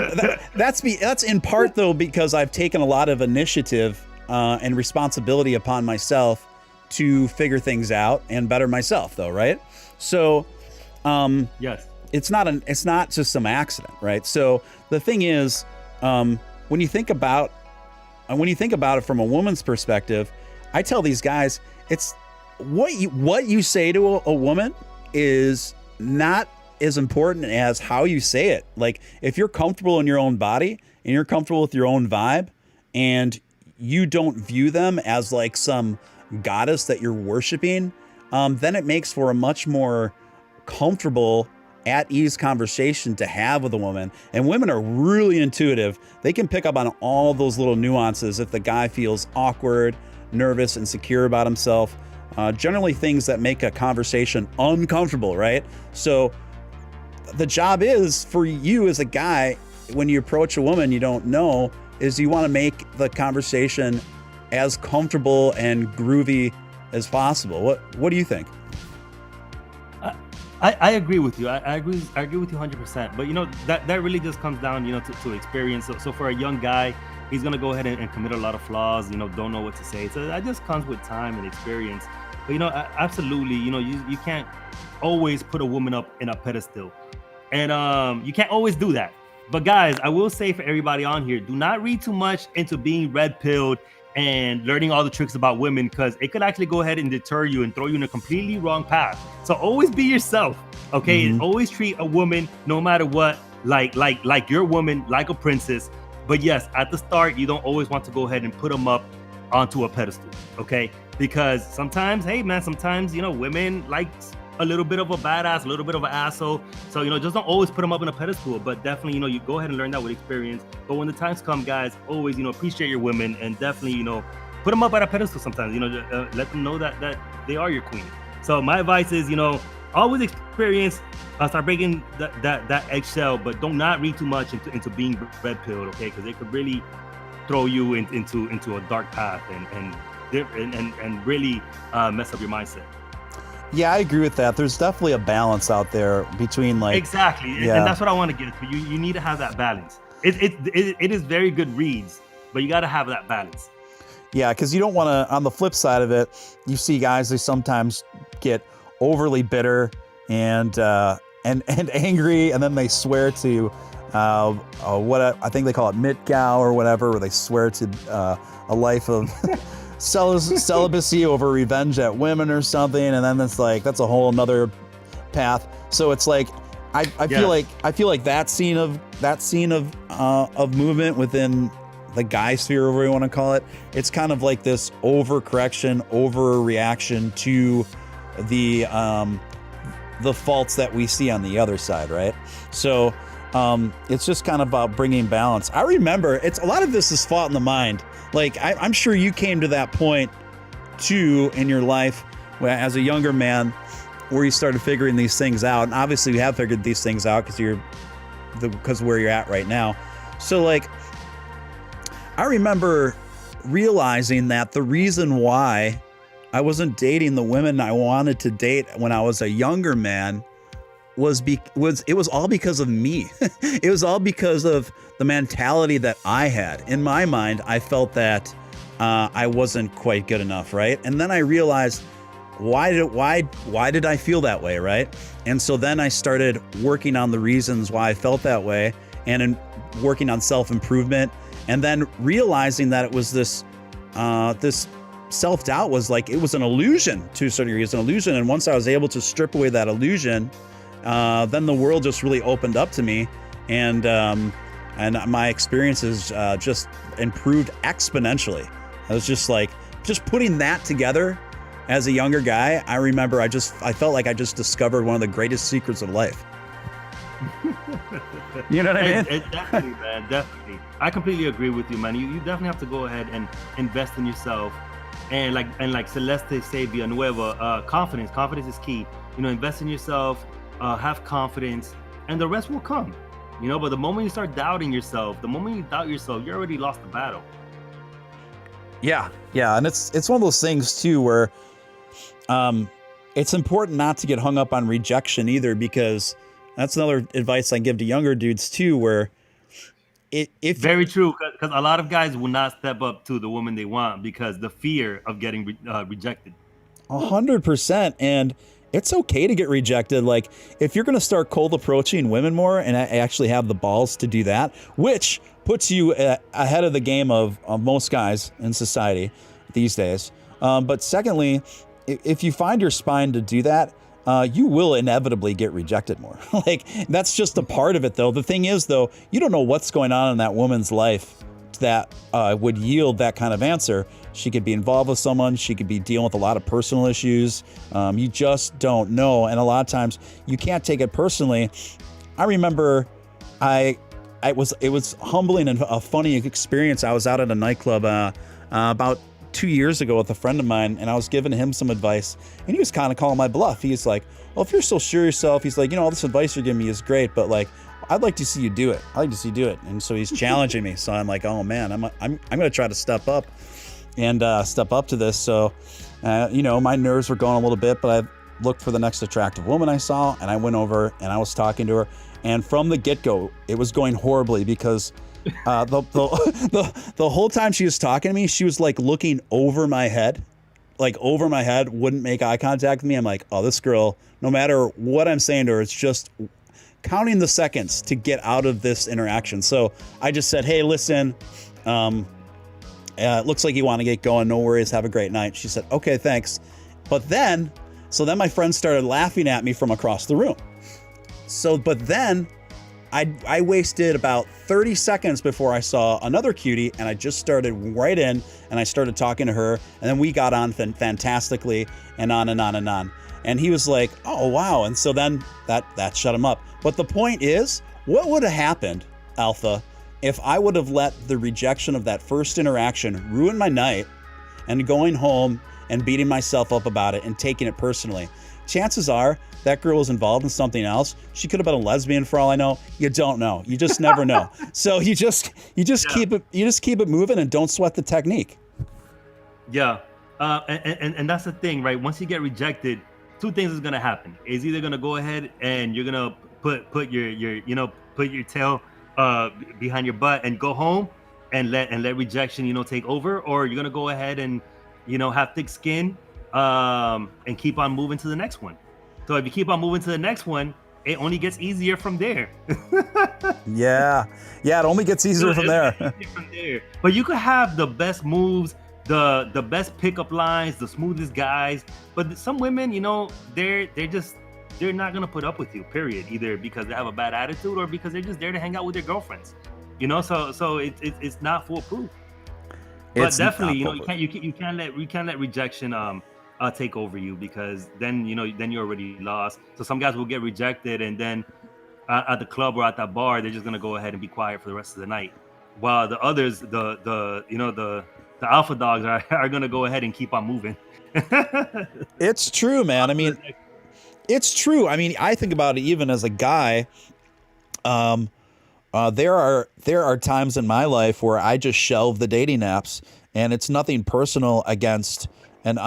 that's in part though because I've taken a lot of initiative and responsibility upon myself to figure things out and better myself, though, right? So, yes, it's not just some accident, right? So the thing is, when you think about it from a woman's perspective, I tell these guys, it's what you say to a woman is not as important as how you say it. Like, if you're comfortable in your own body and you're comfortable with your own vibe, and you don't view them as like some goddess that you're worshiping, then it makes for a much more comfortable, at ease conversation to have with a woman. And women are really intuitive. They can pick up on all those little nuances if the guy feels awkward, nervous, insecure about himself. Generally things that make a conversation uncomfortable, right? So the job is for you as a guy, when you approach a woman you don't know, is you want to make the conversation as comfortable and groovy as possible. What do you think? I agree with you. I agree with you 100%. But that really just comes down to experience. So for a young guy, he's gonna go ahead and commit a lot of flaws. Don't know what to say. So that just comes with time and experience. But absolutely, you can't always put a woman up in a pedestal, and you can't always do that. But guys, I will say for everybody on here, do not read too much into being red pilled and learning all the tricks about women, because it could actually go ahead and deter you and throw you in a completely wrong path. So always be yourself, okay? And always treat a woman, no matter what, like your woman, like a princess. But yes, at the start, you don't always want to go ahead and put them up onto a pedestal, okay? Because sometimes, hey man, women like a little bit of a badass, a little bit of an asshole. So, just don't always put them up in a pedestal, but definitely, you go ahead and learn that with experience. But when the times come, guys, always, appreciate your women, and definitely, put them up at a pedestal sometimes, let them know that they are your queen. So my advice is, always experience, start breaking that eggshell, but don't not read too much into being red pilled, okay? Because it could really throw you into a dark path and really mess up your mindset. Yeah, I agree with that. There's definitely a balance out there between exactly, and that's what I want to get to. You need to have that balance. It is very good reads, but you got to have that balance. Yeah, because you don't want to. On the flip side of it, you see guys, they sometimes get overly bitter and angry, and then they swear to what I think they call it mitgao or whatever, where they swear to a life of celibacy over revenge at women or something, and then it's like that's a whole another path. So it's like I feel like that scene of movement within the guy sphere, or whatever you want to call it, it's kind of like this overcorrection, overreaction to the faults that we see on the other side, right? So it's just kind of about bringing balance. I remember a lot of this is fought in the mind. Like I'm sure you came to that point too in your life as a younger man, where you started figuring these things out. And obviously you have figured these things out because of where you're at right now. So like, I remember realizing that the reason why I wasn't dating the women I wanted to date when I was a younger man it was all because of me. It was all because of the mentality that I had. In my mind, I felt that I wasn't quite good enough, right? And then I realized, why did I feel that way, right? And so then I started working on the reasons why I felt that way, and working on self-improvement, and then realizing that it was this self-doubt was like, it was an illusion to a certain degree. It's an illusion. And once I was able to strip away that illusion, then the world just really opened up to me, and my experiences just improved exponentially. I was just putting that together as a younger guy. I remember I felt like I just discovered one of the greatest secrets of life. You know what I mean? Definitely, man, definitely. I completely agree with you, man. You definitely have to go ahead and invest in yourself, and like Celeste say Villanueva, confidence. Confidence is key. Invest in yourself. Have confidence, and the rest will come. But the moment you start doubting yourself, you already lost the battle. Yeah, and it's one of those things too where it's important not to get hung up on rejection either, because that's another advice I give to younger dudes too, where if very true, because a lot of guys will not step up to the woman they want because the fear of getting rejected. 100%, and it's okay to get rejected. Like, if you're going to start cold approaching women more and actually have the balls to do that, which puts you ahead of the game of most guys in society these days. But secondly, if you find your spine to do that, you will inevitably get rejected more. Like, that's just a part of it, though. The thing is, though, you don't know what's going on in that woman's life that would yield that kind of answer. She could be involved with someone. She could be dealing with a lot of personal issues. You just don't know. And a lot of times you can't take it personally. I remember it was humbling and a funny experience. I was out at a nightclub about 2 years ago with a friend of mine, and I was giving him some advice, and he was kind of calling my bluff. He's like, well, if you're so sure of yourself, he's like, all this advice you're giving me is great, but like, I'd like to see you do it. I'd like to see you do it. And so he's challenging me. So I'm like, oh man, I'm going to try to step up and step up to this. So, my nerves were going a little bit, but looked for the next attractive woman I saw, and I went over and I was talking to her. And from the get-go, it was going horribly because the whole time she was talking to me, she was like looking over my head, wouldn't make eye contact with me. I'm like, oh, this girl, no matter what I'm saying to her, it's just counting the seconds to get out of this interaction. So I just said, hey, listen, it looks like you want to get going. No worries. Have a great night. She said, okay, thanks. But then my friend started laughing at me from across the room. But then I wasted about 30 seconds before I saw another cutie, and I just started right in and I started talking to her, and then we got on fantastically and on and on and on. And he was like, oh, wow. And so then that shut him up. But the point is, what would have happened, Alpha, if I would have let the rejection of that first interaction ruin my night and going home and beating myself up about it and taking it personally? Chances are that girl was involved in something else. She could have been a lesbian for all I know. You don't know. You just never know. So you just keep it moving and don't sweat the technique. Yeah. And that's the thing, right? Once you get rejected, two things is gonna happen. It's either gonna go ahead and you're gonna put your tail behind your butt and go home and let rejection take over, or you're gonna go ahead and have thick skin and keep on moving to the next one. So if you keep on moving to the next one, it only gets easier from there. Yeah, it only gets easier from there. But you could have the best moves, the best pickup lines, the smoothest guys, but some women, they're not gonna put up with you, period, either because they have a bad attitude or because they're just there to hang out with their girlfriends, so it's not foolproof. But definitely, you can't let rejection take over you, because then you're already lost. So some guys will get rejected, and then at the club or at that bar, they're just gonna go ahead and be quiet for the rest of the night, while the others, the alpha dogs are gonna go ahead and keep on moving. It's true, man. I mean, it's true. I mean, I think about it even as a guy. There are times in my life where I just shelve the dating apps, and it's nothing personal against some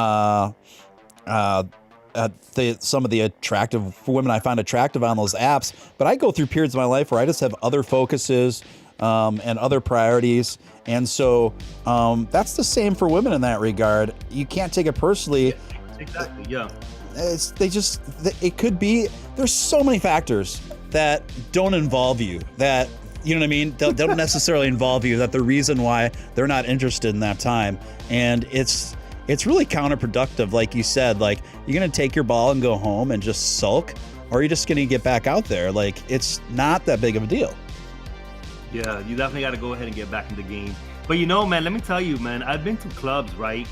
of the attractive women I find attractive on those apps, but I go through periods of my life where I just have other focuses and other priorities, and so that's the same for women in that regard. You can't take it personally. Exactly. Yeah. It could be, there's so many factors that don't involve you, that, you know what I mean? Don't necessarily involve you, that the reason why they're not interested in that time. And it's really counterproductive. Like you said, like, you're going to take your ball and go home and just sulk, or you're just going to get back out there. Like, it's not that big of a deal. Yeah, you definitely got to go ahead and get back in the game. But man, let me tell you, man, I've been to clubs, right,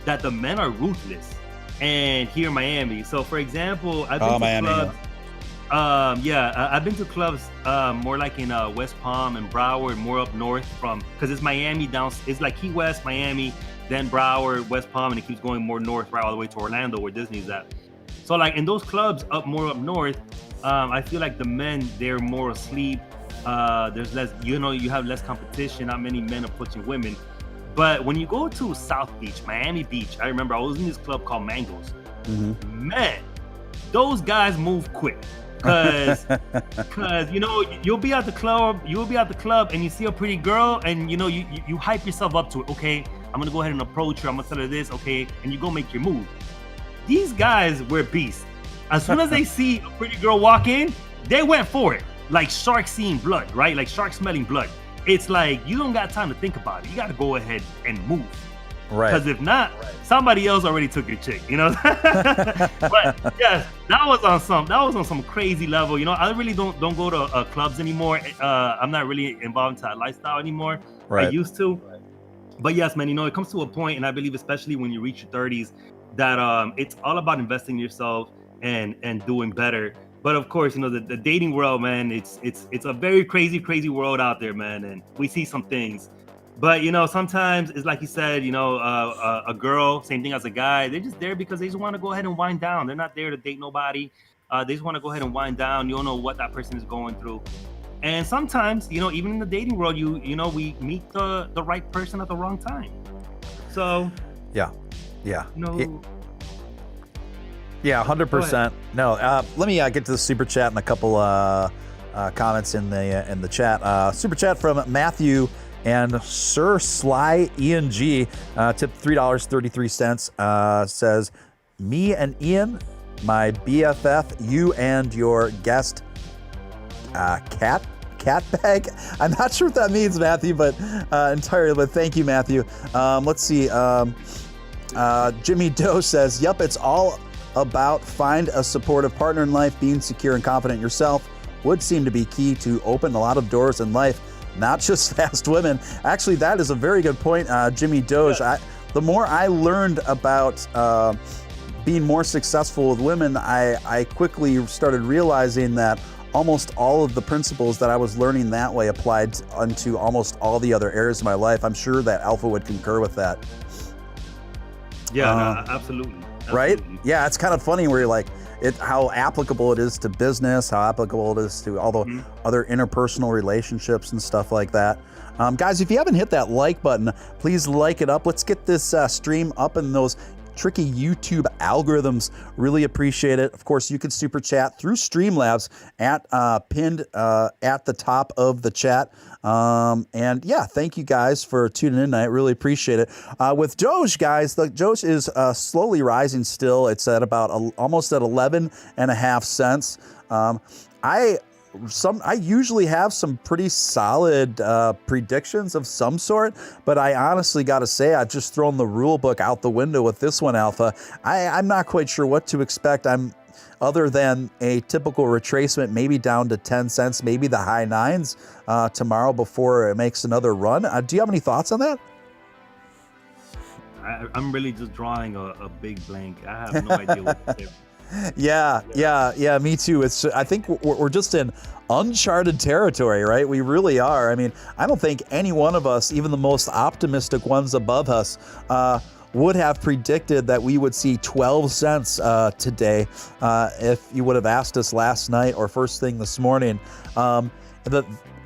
that the men are ruthless. And here in Miami. So for example, I've been to Miami, clubs. I've been to clubs more like in West Palm and Broward, more up north because it's Miami down. It's like Key West, Miami, then Broward, West Palm, and it keeps going more north, right all the way to Orlando, where Disney's at. So like in those clubs more up north, I feel like the men, they're more asleep. There's less, you have less competition. Not many men approaching women. But when you go to South Beach, Miami Beach, I remember I was in this club called Mangoes. Mm-hmm. Man, those guys move quick. Cause you'll be at the club and you see a pretty girl, and you hype yourself up to it. Okay, I'm gonna go ahead and approach her. I'm gonna tell her this. Okay, and you go make your move. These guys were beasts. As soon as they see a pretty girl walk in, they went for it. Like sharks seeing blood, right? Like sharks smelling blood. It's like you don't got time to think about it. You got to go ahead and move. Right. Because if not, somebody else already took your chick, But yes, that was on some crazy level. I really don't go to clubs anymore. I'm not really involved in that lifestyle anymore. Right. I used to. Right. But yes, man, it comes to a point, and I believe especially when you reach your 30s, that it's all about investing in yourself and doing better. But of course, the dating world, man, it's a very crazy world out there, man. And we see some things. But, sometimes it's like you said, a girl, same thing as a guy, they're just there because they just want to go ahead and wind down. They're not there to date nobody. They just want to go ahead and wind down. You don't know what that person is going through. And sometimes, even in the dating world, we meet the right person at the wrong time. So, yeah. Yeah, 100%. No, let me get to the super chat and a couple comments in the chat. Super chat from Matthew and Sir Sly Ian G. Tip $3.33. Says, me and Ian, my BFF, you and your guest, cat bag. I'm not sure what that means, Matthew, but entirely. But thank you, Matthew. Let's see. Jimmy Doe says, "Yup, it's all about find a supportive partner in life. Being secure and confident in yourself would seem to be key to open a lot of doors in life, not just fast women." Actually, that is a very good point, Jimmy Doge. Yeah. The more I learned about being more successful with women, I quickly started realizing that almost all of the principles that I was learning that way applied onto almost all the other areas of my life. I'm sure that Alpha would concur with that. Yeah, no, absolutely. Right? Yeah, it's kind of funny where you're like, how applicable it is to business, how applicable it is to all the other interpersonal relationships and stuff like that. Guys, if you haven't hit that like button, please like it up. Let's get this stream up in those tricky YouTube algorithms. Really appreciate it. Of course, you can super chat through Streamlabs at pinned at the top of the chat. And yeah, thank you guys for tuning in tonight. Really appreciate it. With Doge, guys, the Doge is slowly rising still. It's at about almost at 11.5 cents. I usually have some pretty solid predictions of some sort, but I honestly got to say I've just thrown the rule book out the window with this one, Alpha. I'm not quite sure what to expect. Other than a typical retracement, maybe down to 10 cents, maybe the high nines tomorrow before it makes another run. Do you have any thoughts on that? I'm really just drawing a big blank. I have no idea what to say. Yeah, me too. I think we're just in uncharted territory, right? We really are. I mean, I don't think any one of us, even the most optimistic ones above us, would have predicted that we would see 12 cents today if you would have asked us last night or first thing this morning. Someone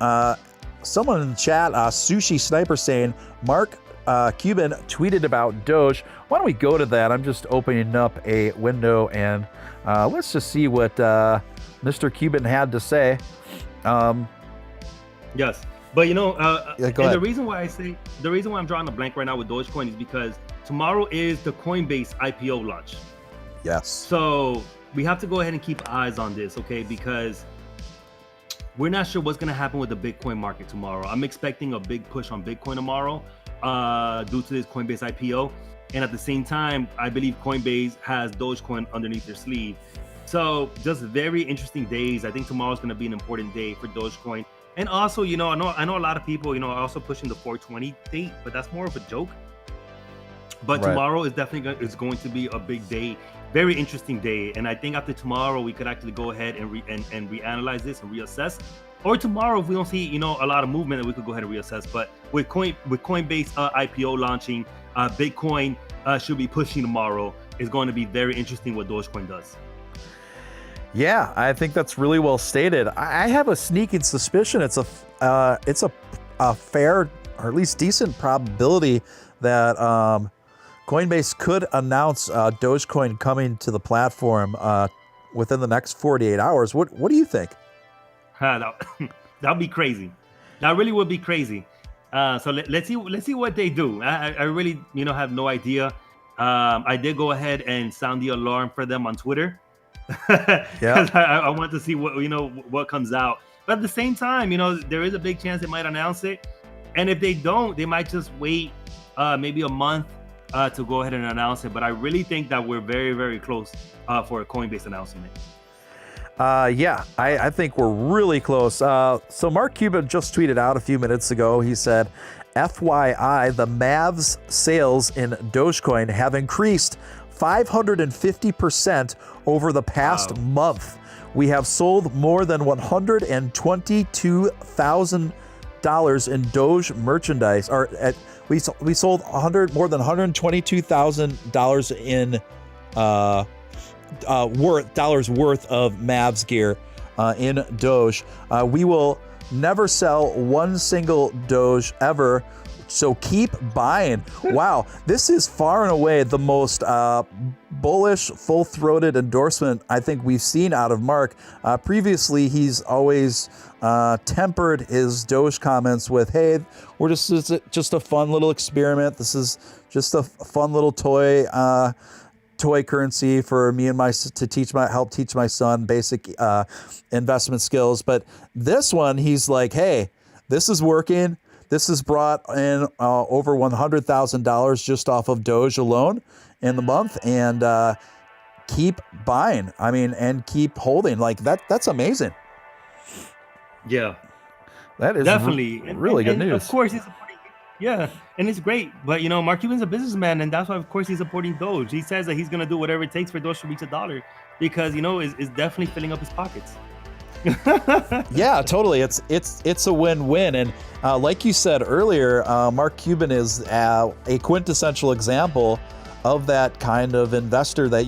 in the chat, Sushi Sniper, saying, Mark Cuban tweeted about Doge. Why don't we go to that? I'm just opening up a window and let's just see what Mr. Cuban had to say. Yes, but you know, and the reason why I'm drawing a blank right now with Dogecoin is because tomorrow is the Coinbase IPO launch. Yes. So we have to go ahead and keep eyes on this, okay? Because we're not sure what's going to happen with the Bitcoin market tomorrow. I'm expecting a big push on Bitcoin tomorrow due to this Coinbase IPO. And at the same time, I believe Coinbase has Dogecoin underneath their sleeve. So just very interesting days. I think tomorrow's going to be an important day for Dogecoin. And also, you know, I know a lot of people, you know, are also pushing the 420 date, but that's more of a joke. But tomorrow is definitely going to be a big day, very interesting day. And I think after tomorrow, we could actually go ahead and reanalyze this and reassess. Or tomorrow, if we don't see, you know, a lot of movement, we could go ahead and reassess. But with Coinbase IPO launching, Bitcoin should be pushing tomorrow. It's going to be very interesting what Dogecoin does. Yeah, I think that's really well stated. I have a sneaking suspicion it's a fair or at least decent probability that Coinbase could announce Dogecoin coming to the platform within the next 48 hours. What do you think? That'd be crazy. That really would be crazy. So let's see what they do. I really, you know, have no idea. I did go ahead and sound the alarm for them on Twitter. Yeah. I want to see what comes out. But at the same time, you know, there is a big chance they might announce it. And if they don't, they might just wait maybe a month to go ahead and announce it. But I really think that we're very, very close for a Coinbase announcement. Yeah, I think we're really close. So Mark Cuban just tweeted out a few minutes ago. He said, FYI, the Mavs sales in Dogecoin have increased 550% over the past month. We have sold more than $122,000 in Doge merchandise. We sold more than $122,000 in worth of Mavs gear in Doge. We will never sell one single Doge ever. So keep buying. Wow, this is far and away the most bullish, full-throated endorsement I think we've seen out of Mark. Previously, he's always tempered his Doge comments with, "Hey, we're just a fun little experiment. This is just a fun little toy currency for me and help teach my son basic investment skills." But this one, he's like, "Hey, this is working. This has brought in over $100,000 just off of Doge alone in the month, and keep buying. I mean, and keep holding. Like that's amazing." Yeah, that is definitely really good news. Of course, he's supporting. Yeah, and it's great. But Mark Cuban's a businessman, and that's why, of course, he's supporting Doge. He says that he's gonna do whatever it takes for Doge to reach $1 because it's definitely filling up his pockets. Yeah, totally. It's a win-win, and like you said earlier, Mark Cuban is a quintessential example of that kind of investor that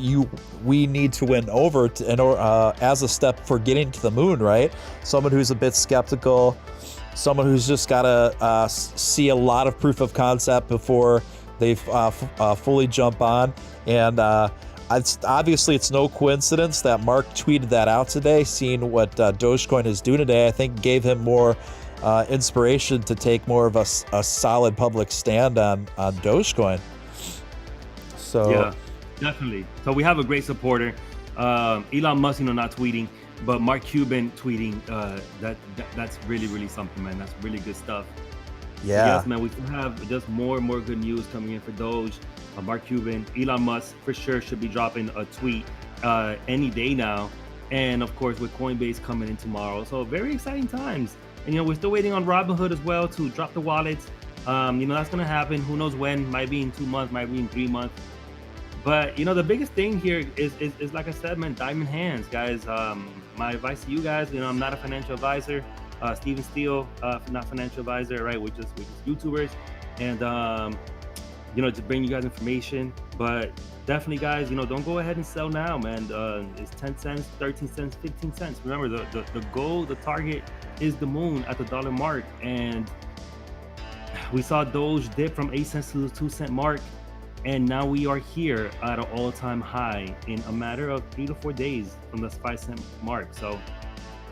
we need to win over as a step for getting to the moon, right? Someone who's a bit skeptical, someone who's just got to see a lot of proof of concept before they fully jump on, and it's no coincidence that Mark tweeted that out today. Seeing what Dogecoin is doing today, I think gave him more inspiration to take more of a solid public stand on Dogecoin. So yeah, definitely. So we have a great supporter. Elon Musk, not tweeting, but Mark Cuban tweeting. That's really, really something, man. That's really good stuff. Yeah. Yes, man. We can have just more and more good news coming in for Doge. Mark Cuban, Elon Musk for sure should be dropping a tweet any day now, and of course with Coinbase coming in tomorrow. So very exciting times. And we're still waiting on Robinhood as well to drop the wallets. That's gonna happen. Who knows when? Might be in 2 months, might be in 3 months. But the biggest thing here is like I said, man, diamond hands, guys. My advice to you guys, I'm not a financial advisor. Steven Steele, not financial advisor, right? We're just YouTubers, and to bring you guys information. But definitely, guys, don't go ahead and sell now, man. It's 10 cents, 13 cents, 15 cents. Remember, the goal, the target is the moon at the $1 mark, and we saw Doge dip from 8 cents to the 2 cent mark. And now we are here at an all-time high in a matter of 3 to 4 days from the 5 cent mark. So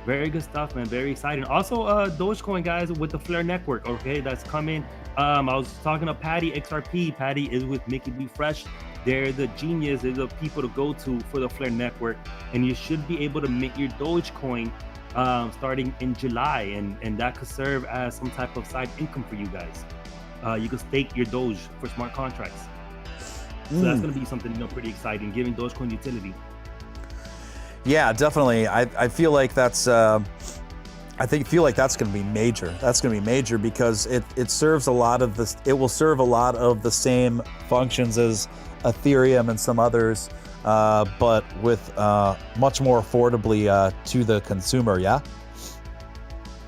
very good stuff, man. Very exciting. Also, Dogecoin, guys, with the Flare Network. Okay, that's coming. I was talking to Patty, XRP. Patty is with Mickey B. Fresh. They're the genius. They're the people to go to for the Flare Network. And you should be able to mint your Dogecoin starting in July. And that could serve as some type of side income for you guys. You can stake your Doge for smart contracts. So that's going to be something pretty exciting, giving Dogecoin utility. Yeah, definitely. I feel like that's going to be major. That's going to be major because it serves a lot of this. It will serve a lot of the same functions as Ethereum and some others, but with much more affordably to the consumer. Yeah.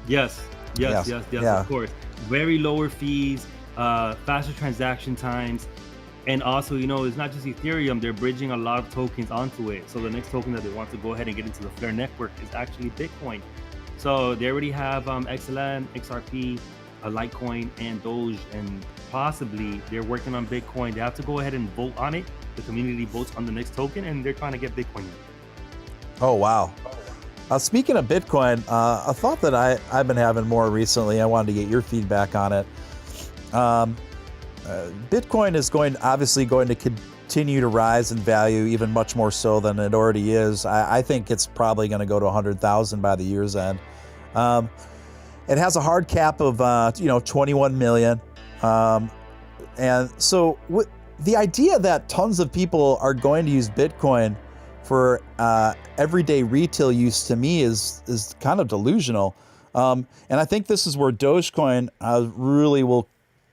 Yes. Of course. Very lower fees, faster transaction times. And also, it's not just Ethereum, they're bridging a lot of tokens onto it. So the next token that they want to go ahead and get into the Flare network is actually Bitcoin. So they already have XLM, XRP, Litecoin, and Doge, and possibly they're working on Bitcoin. They have to go ahead and vote on it. The community votes on the next token, and they're trying to get Bitcoin in. Oh, wow. Speaking of Bitcoin, a thought that I've been having more recently, I wanted to get your feedback on it. Bitcoin is obviously going to continue to rise in value, even much more so than it already is. I think it's probably going to go to 100,000 by the year's end. It has a hard cap of 21 million, and so the idea that tons of people are going to use Bitcoin for everyday retail use, to me is kind of delusional. And I think this is where Dogecoin really will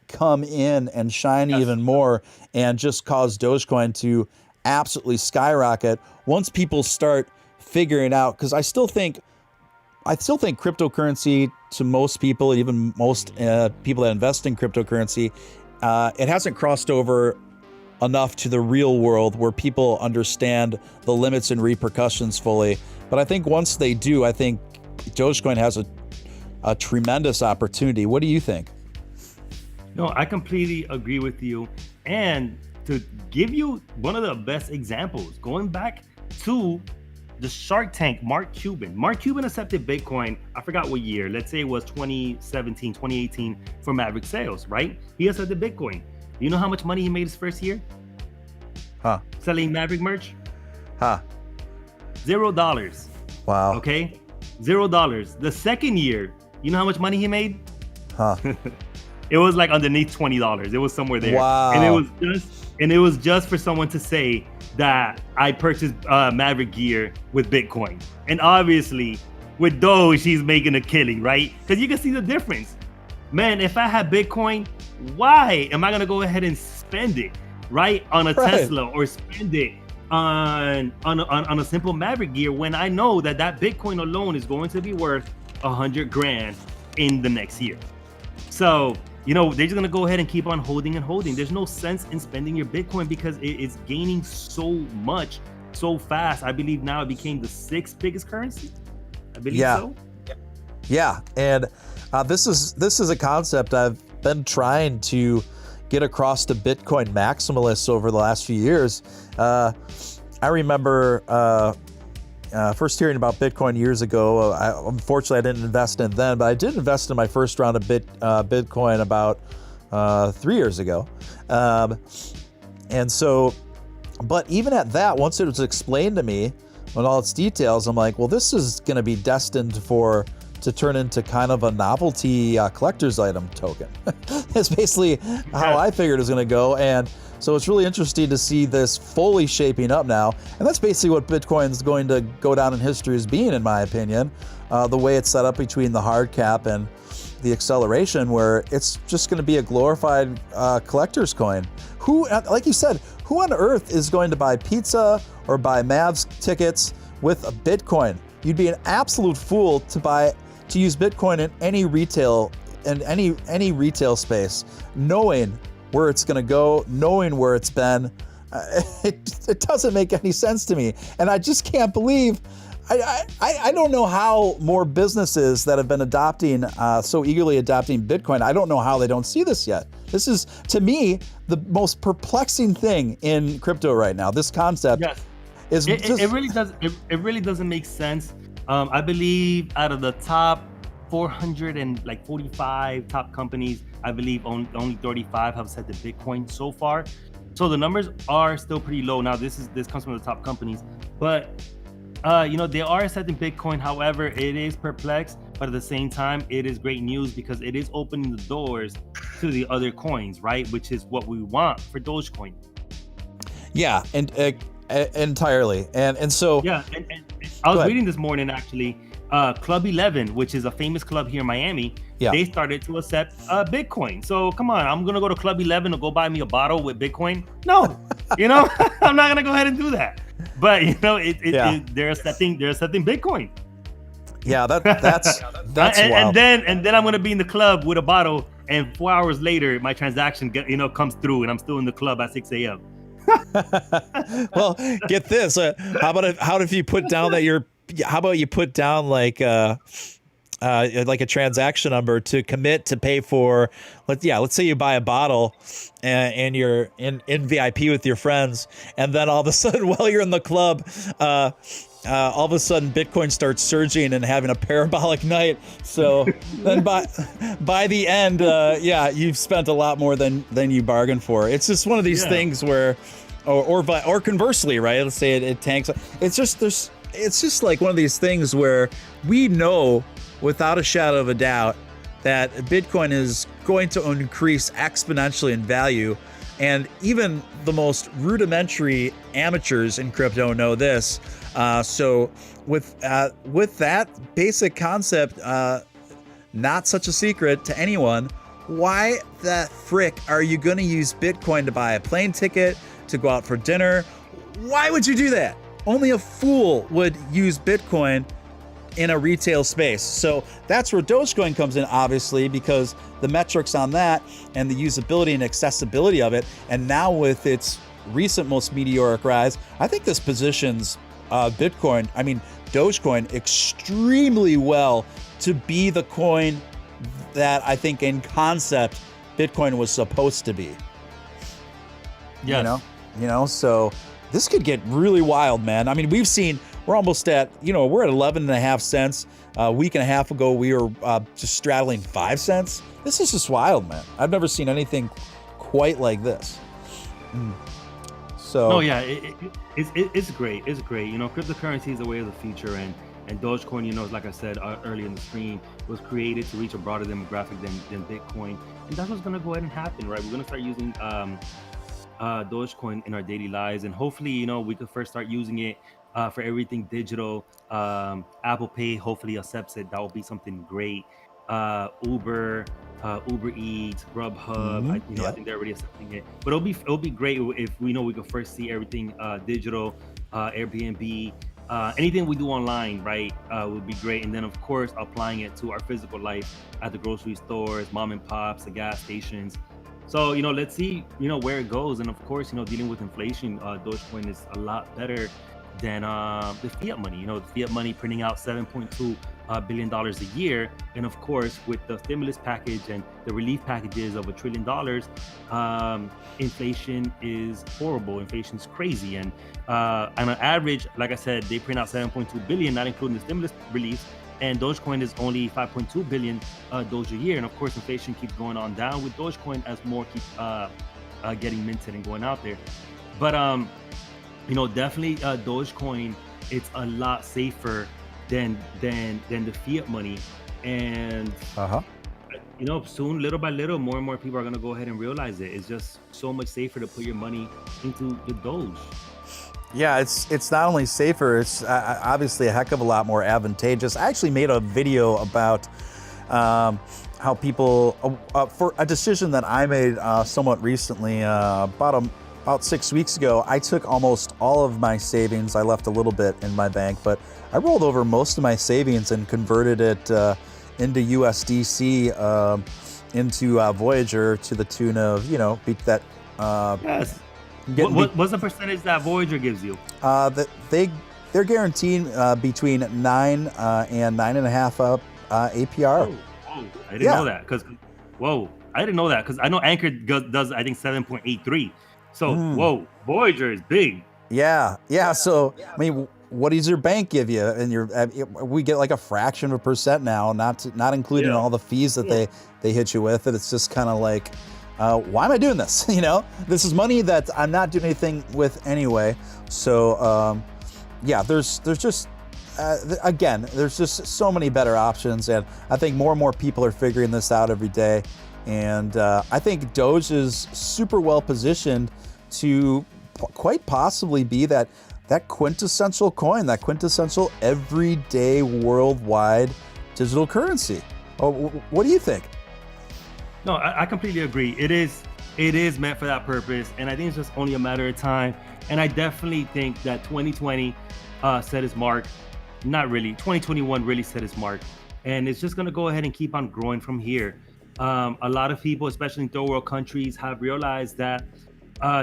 come in and shine even more and just cause Dogecoin to absolutely skyrocket once people start figuring out, because I still think cryptocurrency, to most people, even most people that invest in cryptocurrency, it hasn't crossed over enough to the real world where people understand the limits and repercussions fully. But I think once they do, I think Dogecoin has a tremendous opportunity. What do you think? No, I completely agree with you. And to give you one of the best examples, going back to the Shark Tank, Mark Cuban. Mark Cuban accepted Bitcoin, I forgot what year, let's say it was 2017, 2018 for Maverick sales, right? He accepted Bitcoin. You know how much money he made his first year? Huh. Selling Maverick merch? Huh. $0. Wow. Okay? $0. The second year, you know how much money he made? Huh. It was like underneath $20. It was somewhere there. Wow. And it was just for someone to say that I purchased Maverick gear with Bitcoin. And obviously, with Doge, she's making a killing, right? Because you can see the difference. Man, if I had Bitcoin, why am I gonna go ahead and spend it, right, on a Tesla, or spend it on a simple Maverick gear when I know that Bitcoin alone is going to be worth 100 grand in the next year? So, you know, they're just gonna go ahead and keep on holding and holding. There's no sense in spending your Bitcoin because it's gaining so much so fast. I believe now it became the 6th biggest currency. I believe so. Yeah, and this is a concept I've been trying to get across to Bitcoin maximalists over the last few years. I remember first hearing about Bitcoin years ago. Unfortunately, I didn't invest in then, but I did invest in my first round of Bitcoin about 3 years ago. And so, but even at that, once it was explained to me with all its details, I'm like, well, this is going to be destined to turn into kind of a novelty collector's item token. That's basically how I figured it was going to go. And so it's really interesting to see this fully shaping up now. And that's basically what Bitcoin's going to go down in history as being, in my opinion, the way it's set up between the hard cap and the acceleration, where it's just going to be a glorified collector's coin. Who, like you said, who on earth is going to buy pizza or buy Mavs tickets with a Bitcoin? You'd be an absolute fool to use Bitcoin in any retail space, knowing where it's going to go, knowing where it's been. It doesn't make any sense to me, and I just can't believe. I don't know how more businesses that have been so eagerly adopting Bitcoin, I don't know how they don't see this yet. This is, to me, the most perplexing thing in crypto right now. This concept is it really doesn't make sense. I believe out of the top 445 top companies, I believe only 35 have set the Bitcoin so far. So the numbers are still pretty low. Now this comes from the top companies, but you know, they are setting Bitcoin. However, it is perplexed, but at the same time, it is great news because it is opening the doors to the other coins, right? Which is what we want for Dogecoin. Yeah, and entirely. And so yeah, and I was reading this morning actually. Club 11, which is a famous club here in Miami, they started to accept Bitcoin. So come on, I'm gonna go to Club 11 to go buy me a bottle with Bitcoin? No, you know, I'm not gonna go ahead and do that. But you know, they're accepting Bitcoin. Yeah, that's and then I'm gonna be in the club with a bottle, and 4 hours later, my transaction comes through, and I'm still in the club at 6 a.m. Well, get this. How about you put down like a transaction number to commit to pay for, let's say you buy a bottle and you're in VIP with your friends, and then all of a sudden while you're in the club, all of a sudden Bitcoin starts surging and having a parabolic night. So then by the end, you've spent a lot more than you bargained for. It's just one of these things where, or conversely, right? Let's say it tanks. It's just like one of these things where we know without a shadow of a doubt that Bitcoin is going to increase exponentially in value. And even the most rudimentary amateurs in crypto know this. So with that basic concept, not such a secret to anyone, why the frick are you going to use Bitcoin to buy a plane ticket, to go out for dinner? Why would you do that? Only a fool would use Bitcoin in a retail space. So that's where Dogecoin comes in, obviously, because the metrics on that and the usability and accessibility of it, and now with its recent most meteoric rise, I think this positions Dogecoin extremely well to be the coin that I think in concept Bitcoin was supposed to be. Yes. So this could get really wild, man. I mean, we're almost at, we're at 11.5 cents. A week and a half ago, we were just straddling 5 cents. This is just wild, man. I've never seen anything quite like this. So. Oh yeah, it's great. It's great. Cryptocurrency is the way of the future, and Dogecoin, like I said earlier in the stream, was created to reach a broader demographic than Bitcoin, and that's what's gonna go ahead and happen, right? We're gonna start using Dogecoin in our daily lives, and hopefully, we could first start using it for everything digital. Apple Pay hopefully accepts it. That will be something great. Uber Eats, Grubhub. I think they're already accepting it. But it'll be great if we could first see everything digital, Airbnb, anything we do online, right? Would be great. And then of course applying it to our physical life at the grocery stores, mom and pops, the gas stations. So let's see where it goes. And of course dealing with inflation, Dogecoin is a lot better than the fiat money. The fiat money printing out $7.2 billion a year, and of course with the stimulus package and the relief packages of $1 trillion, inflation is horrible. Inflation is crazy, and on an average, like I said, they print out 7.2 billion, not including the stimulus relief. And Dogecoin is only 5.2 billion Doge a year, and of course inflation keeps going on down with Dogecoin as more keep getting minted and going out there. But definitely Dogecoin, it's a lot safer than the fiat money, and soon, little by little, more and more people are going to go ahead and realize it. It's just so much safer to put your money into the Doge. Yeah, it's not only safer, it's obviously a heck of a lot more advantageous. I actually made a video about how people, for a decision that I made somewhat recently, about 6 weeks ago. I took almost all of my savings. I left a little bit in my bank, but I rolled over most of my savings and converted it into USDC, into Voyager, to the tune of, beat that. Yes. What's the percentage that Voyager gives you? They're guaranteed between 9 and 9.5 APR. Oh, I didn't know that. I didn't know that because I know Anchor does I think 7.83. So whoa, Voyager is big. Yeah. So I mean, what does your bank give you? And we get like a fraction of a percent now, not including all the fees that they hit you with. And it's just kind of like, why am I doing this? This is money that I'm not doing anything with anyway. So there's just again, there's just so many better options, and I think more and more people are figuring this out every day. And I think Doge is super well positioned to quite possibly be that quintessential coin, that quintessential everyday worldwide digital currency. Oh, what do you think? No, I completely agree. It is meant for that purpose, and I think it's just only a matter of time. And I definitely think that 2020 set its mark. Not really. 2021 really set its mark, and it's just going to go ahead and keep on growing from here. A lot of people, especially in third world countries, have realized that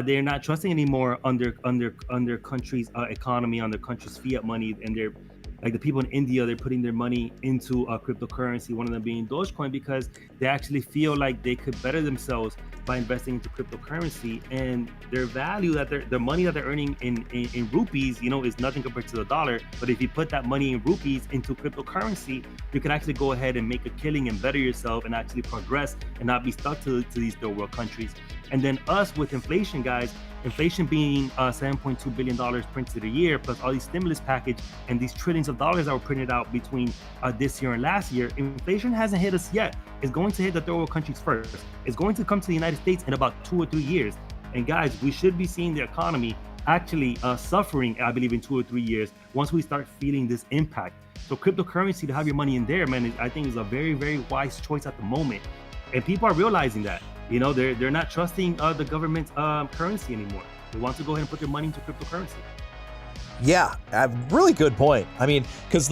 they're not trusting anymore on their country's economy, on their country's fiat money, and they're like the people in India, they're putting their money into a cryptocurrency, one of them being Dogecoin, because they actually feel like they could better themselves by investing into cryptocurrency, and their value that the money that they're earning in rupees, is nothing compared to the dollar. But if you put that money in rupees into cryptocurrency, you can actually go ahead and make a killing and better yourself and actually progress and not be stuck to these third world countries. And then us with inflation, guys, inflation being $7.2 billion printed a year, plus all these stimulus package and these trillions of dollars that were printed out between this year and last year, inflation hasn't hit us yet. It's going to hit the third world countries first. It's going to come to the United States in about 2 or 3 years. And guys, we should be seeing the economy actually suffering, I believe, in 2 or 3 years once we start feeling this impact. So cryptocurrency, to have your money in there, man, I think is a very, very wise choice at the moment. And people are realizing that. They're not trusting the government's currency anymore. They want to go ahead and put their money into cryptocurrency. Yeah, really good point. I mean, because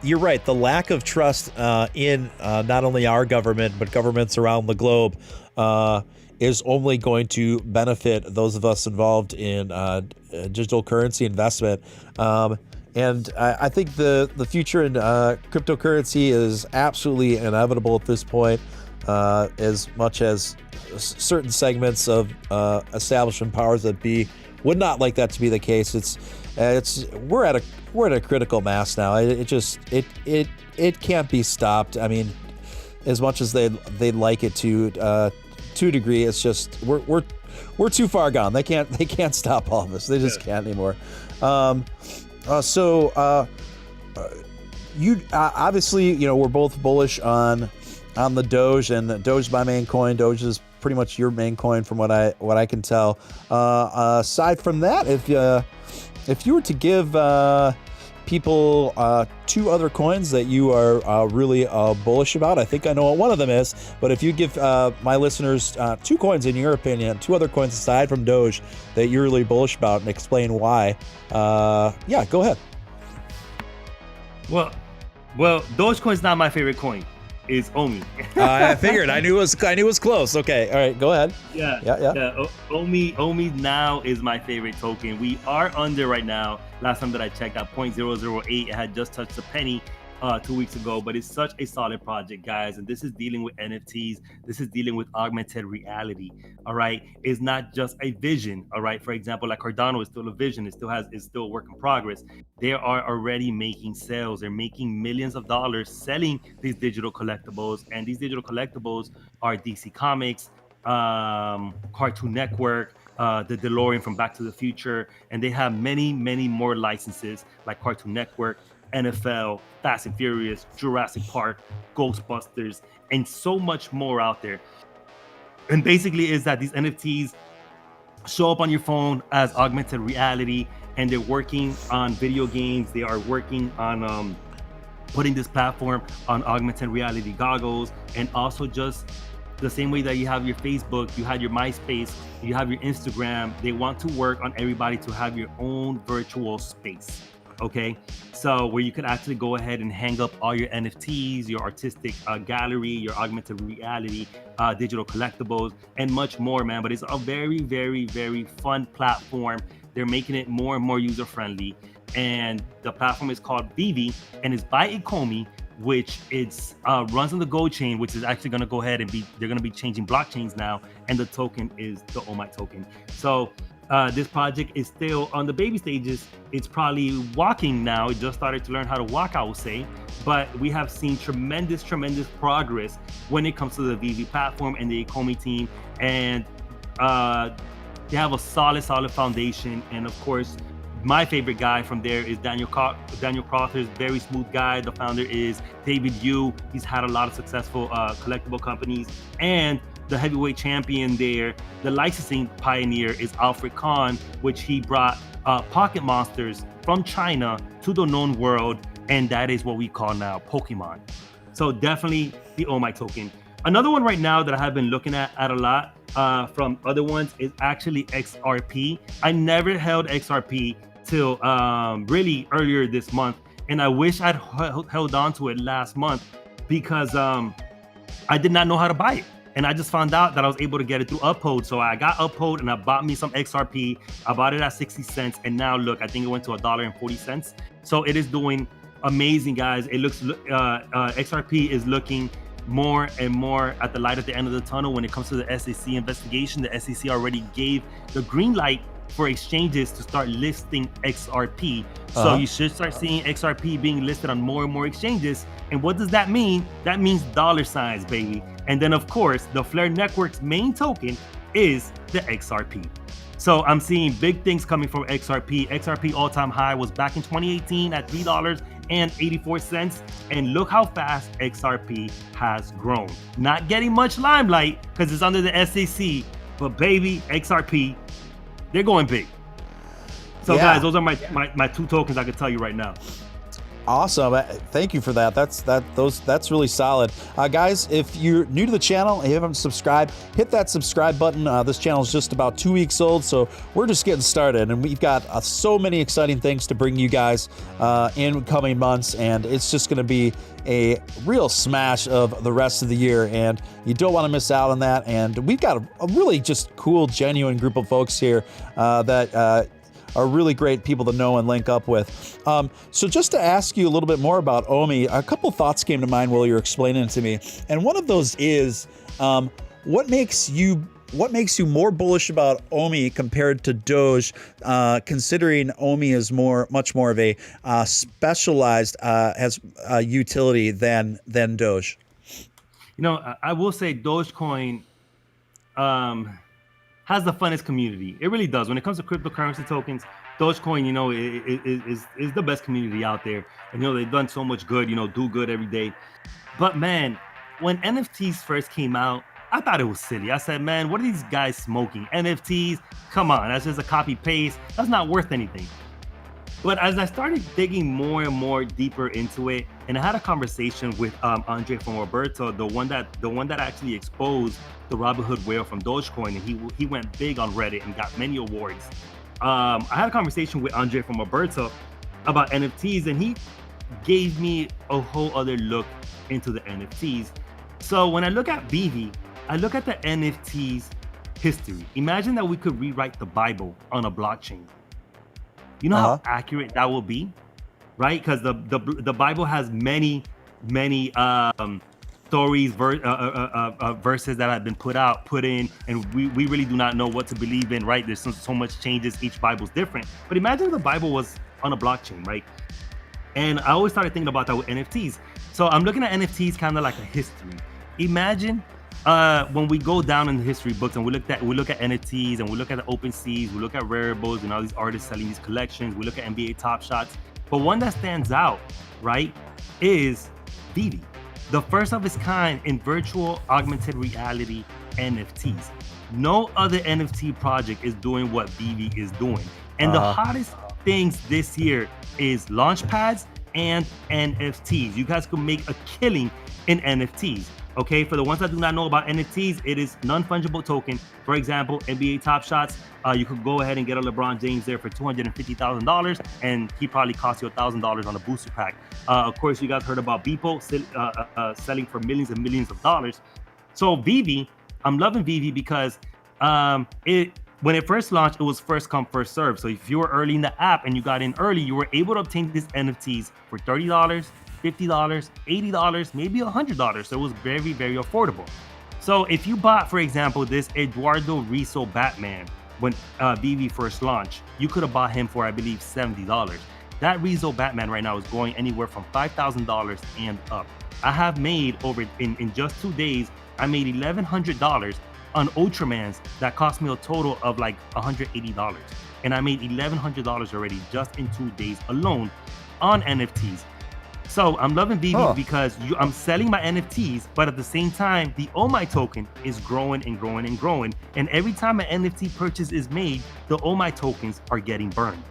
you're right, the lack of trust in not only our government but governments around the globe is only going to benefit those of us involved in digital currency investment. And I think the future in cryptocurrency is absolutely inevitable at this point. as much as certain segments of establishment powers that be would not like that to be the case. We're at a critical mass now. It can't be stopped. I mean, as much as they'd like it to a degree, it's just we're too far gone. They can't stop all of this. They just can't anymore. You obviously, we're both bullish on the Doge, and Doge is my main coin. Doge is pretty much your main coin from what I can tell. Aside from that, if you were to give people two other coins that you are really bullish about, I think I know what one of them is, but if you give my listeners two coins, in your opinion, two other coins aside from Doge that you're really bullish about, and explain why, go ahead. Well, Dogecoin's not my favorite coin. It's OMI. I figured. I knew it was close. Okay, all right, go ahead. Yeah. OMI now is my favorite token. We are under right now. Last time that I checked, at 0.008, it had just touched a penny 2 weeks ago. But it's such a solid project, guys. And this is dealing with NFTs. This is dealing with augmented reality. All right, it's not just a vision. All right, for example, like Cardano is still a vision. It's still a work in progress. They are already making sales. They're making millions of dollars selling these digital collectibles. And these digital collectibles are DC Comics, Cartoon Network, the DeLorean from Back to the Future. And they have many, many more licenses like Cartoon Network, NFL, Fast and Furious, Jurassic Park, Ghostbusters, and so much more out there. And basically is that these NFTs show up on your phone as augmented reality, and they're working on video games. They are working on putting this platform on augmented reality goggles, and also just the same way that you have your Facebook, you have your MySpace, you have your Instagram. They want to work on everybody to have your own virtual space. Okay, so where you could actually go ahead and hang up all your NFTs, your artistic gallery, your augmented reality, digital collectibles, and much more, man. But it's a very, very, very fun platform. They're making it more and more user-friendly. And the platform is called Vivi, and it's by Ecomi, which runs on the Gold chain, which is actually going to go ahead and they're going to be changing blockchains now. And the token is the OMI token. So this project is still on the baby stages. It's probably walking now. It just started to learn how to walk, I will say. But we have seen tremendous progress when it comes to the Vivi platform and the Ecomi team. And they have a solid foundation. And of course, my favorite guy from there is Daniel Crofter's very smooth guy. The founder is David Yu. He's had a lot of successful collectible companies. And the heavyweight champion there, the licensing pioneer, is Alfred Kahn, which he brought pocket monsters from China to the known world, and that is what we call now Pokemon. So definitely the OMI token. Another one right now that I have been looking at a lot from other ones is actually XRP. I never held XRP till really earlier this month, and I wish I'd held on to it last month because I did not know how to buy it. And I just found out that I was able to get it through Uphold. So I got Uphold and I bought me some XRP. I bought it at 60 cents. And now look, I think it went to $1.40. So it is doing amazing, guys. It looks, XRP is looking more and more at the light at the end of the tunnel when it comes to the SEC investigation. The SEC already gave the green light for exchanges to start listing XRP. So you should start seeing XRP being listed on more and more exchanges. And what does that mean? That means dollar signs, baby. And then of course, the Flare Network's main token is the XRP. So I'm seeing big things coming from XRP. XRP all-time high was back in 2018 at $3.84. And look how fast XRP has grown. Not getting much limelight because it's under the SEC, but baby, XRP, they're going big. So guys, those are my two tokens I can tell you right now. Awesome. Thank you for that. That's really solid. Guys, if you're new to the channel and you haven't subscribed, hit that subscribe button. This channel is just about 2 weeks old, so we're just getting started, and we've got so many exciting things to bring you guys in coming months, and it's just going to be a real smash of the rest of the year, and you don't want to miss out on that. And we've got a really just cool, genuine group of folks here that are really great people to know and link up with. So just to ask you a little bit more about Omi, a couple thoughts came to mind while you were explaining it to me, and one of those is what makes you more bullish about Omi compared to Doge, considering Omi is much more of a specialized has utility than Doge. I will say Dogecoin has the funnest community. It really does. When it comes to cryptocurrency tokens, Dogecoin, is the best community out there. And they've done so much good. Do good every day. But man, when NFTs first came out, I thought it was silly. I said, man, what are these guys smoking? NFTs? Come on, that's just a copy paste. That's not worth anything. But as I started digging more and more deeper into it, and I had a conversation with Andre from Roberto, the one that actually exposed the Robinhood whale from Dogecoin, and he went big on Reddit and got many awards. I had a conversation with Andre from Roberto about NFTs, and he gave me a whole other look into the NFTs. So when I look at Vivi, I look at the NFTs history. Imagine that we could rewrite the Bible on a blockchain. You know how accurate that will be, right? Because the Bible has many stories, verses that have been put in, and we really do not know what to believe in, right? There's so much changes. Each Bible's different. But imagine if the Bible was on a blockchain, right? And I always started thinking about that with NFTs. So I'm looking at NFTs kind of like a history. Imagine when we go down in the history books and we look at NFTs and we look at the open seas, we look at Raribles and all these artists selling these collections, we look at NBA Top Shots. But one that stands out, right, is Vivi, the first of its kind in virtual augmented reality NFTs. No other NFT project is doing what Vivi is doing. And the hottest things this year is launch pads and NFTs. You guys can make a killing in NFTs. Okay, for the ones that do not know about NFTs, it is non-fungible token. For example, NBA Top Shots, you could go ahead and get a LeBron James there for $250,000, and he probably cost you $1,000 on a booster pack. Of course, you guys heard about Beeple selling for millions and millions of dollars. So Vivi, I'm loving Vivi because when it first launched, it was first come, first serve. So if you were early in the app and you got in early, you were able to obtain these NFTs for $30, $50, $80, maybe $100. So it was very, very affordable. So if you bought, for example, this Eduardo Rizzo Batman when Vivi first launched, you could have bought him for, I believe, $70. That Rizzo Batman right now is going anywhere from $5,000 and up. I have made in just 2 days, I made $1,100 on Ultramans that cost me a total of like $180. And I made $1,100 already just in 2 days alone on NFTs. So I'm loving Vivi because I'm selling my NFTs, but at the same time, the OMI token is growing and growing and growing. And every time an NFT purchase is made, the OMI tokens are getting burned.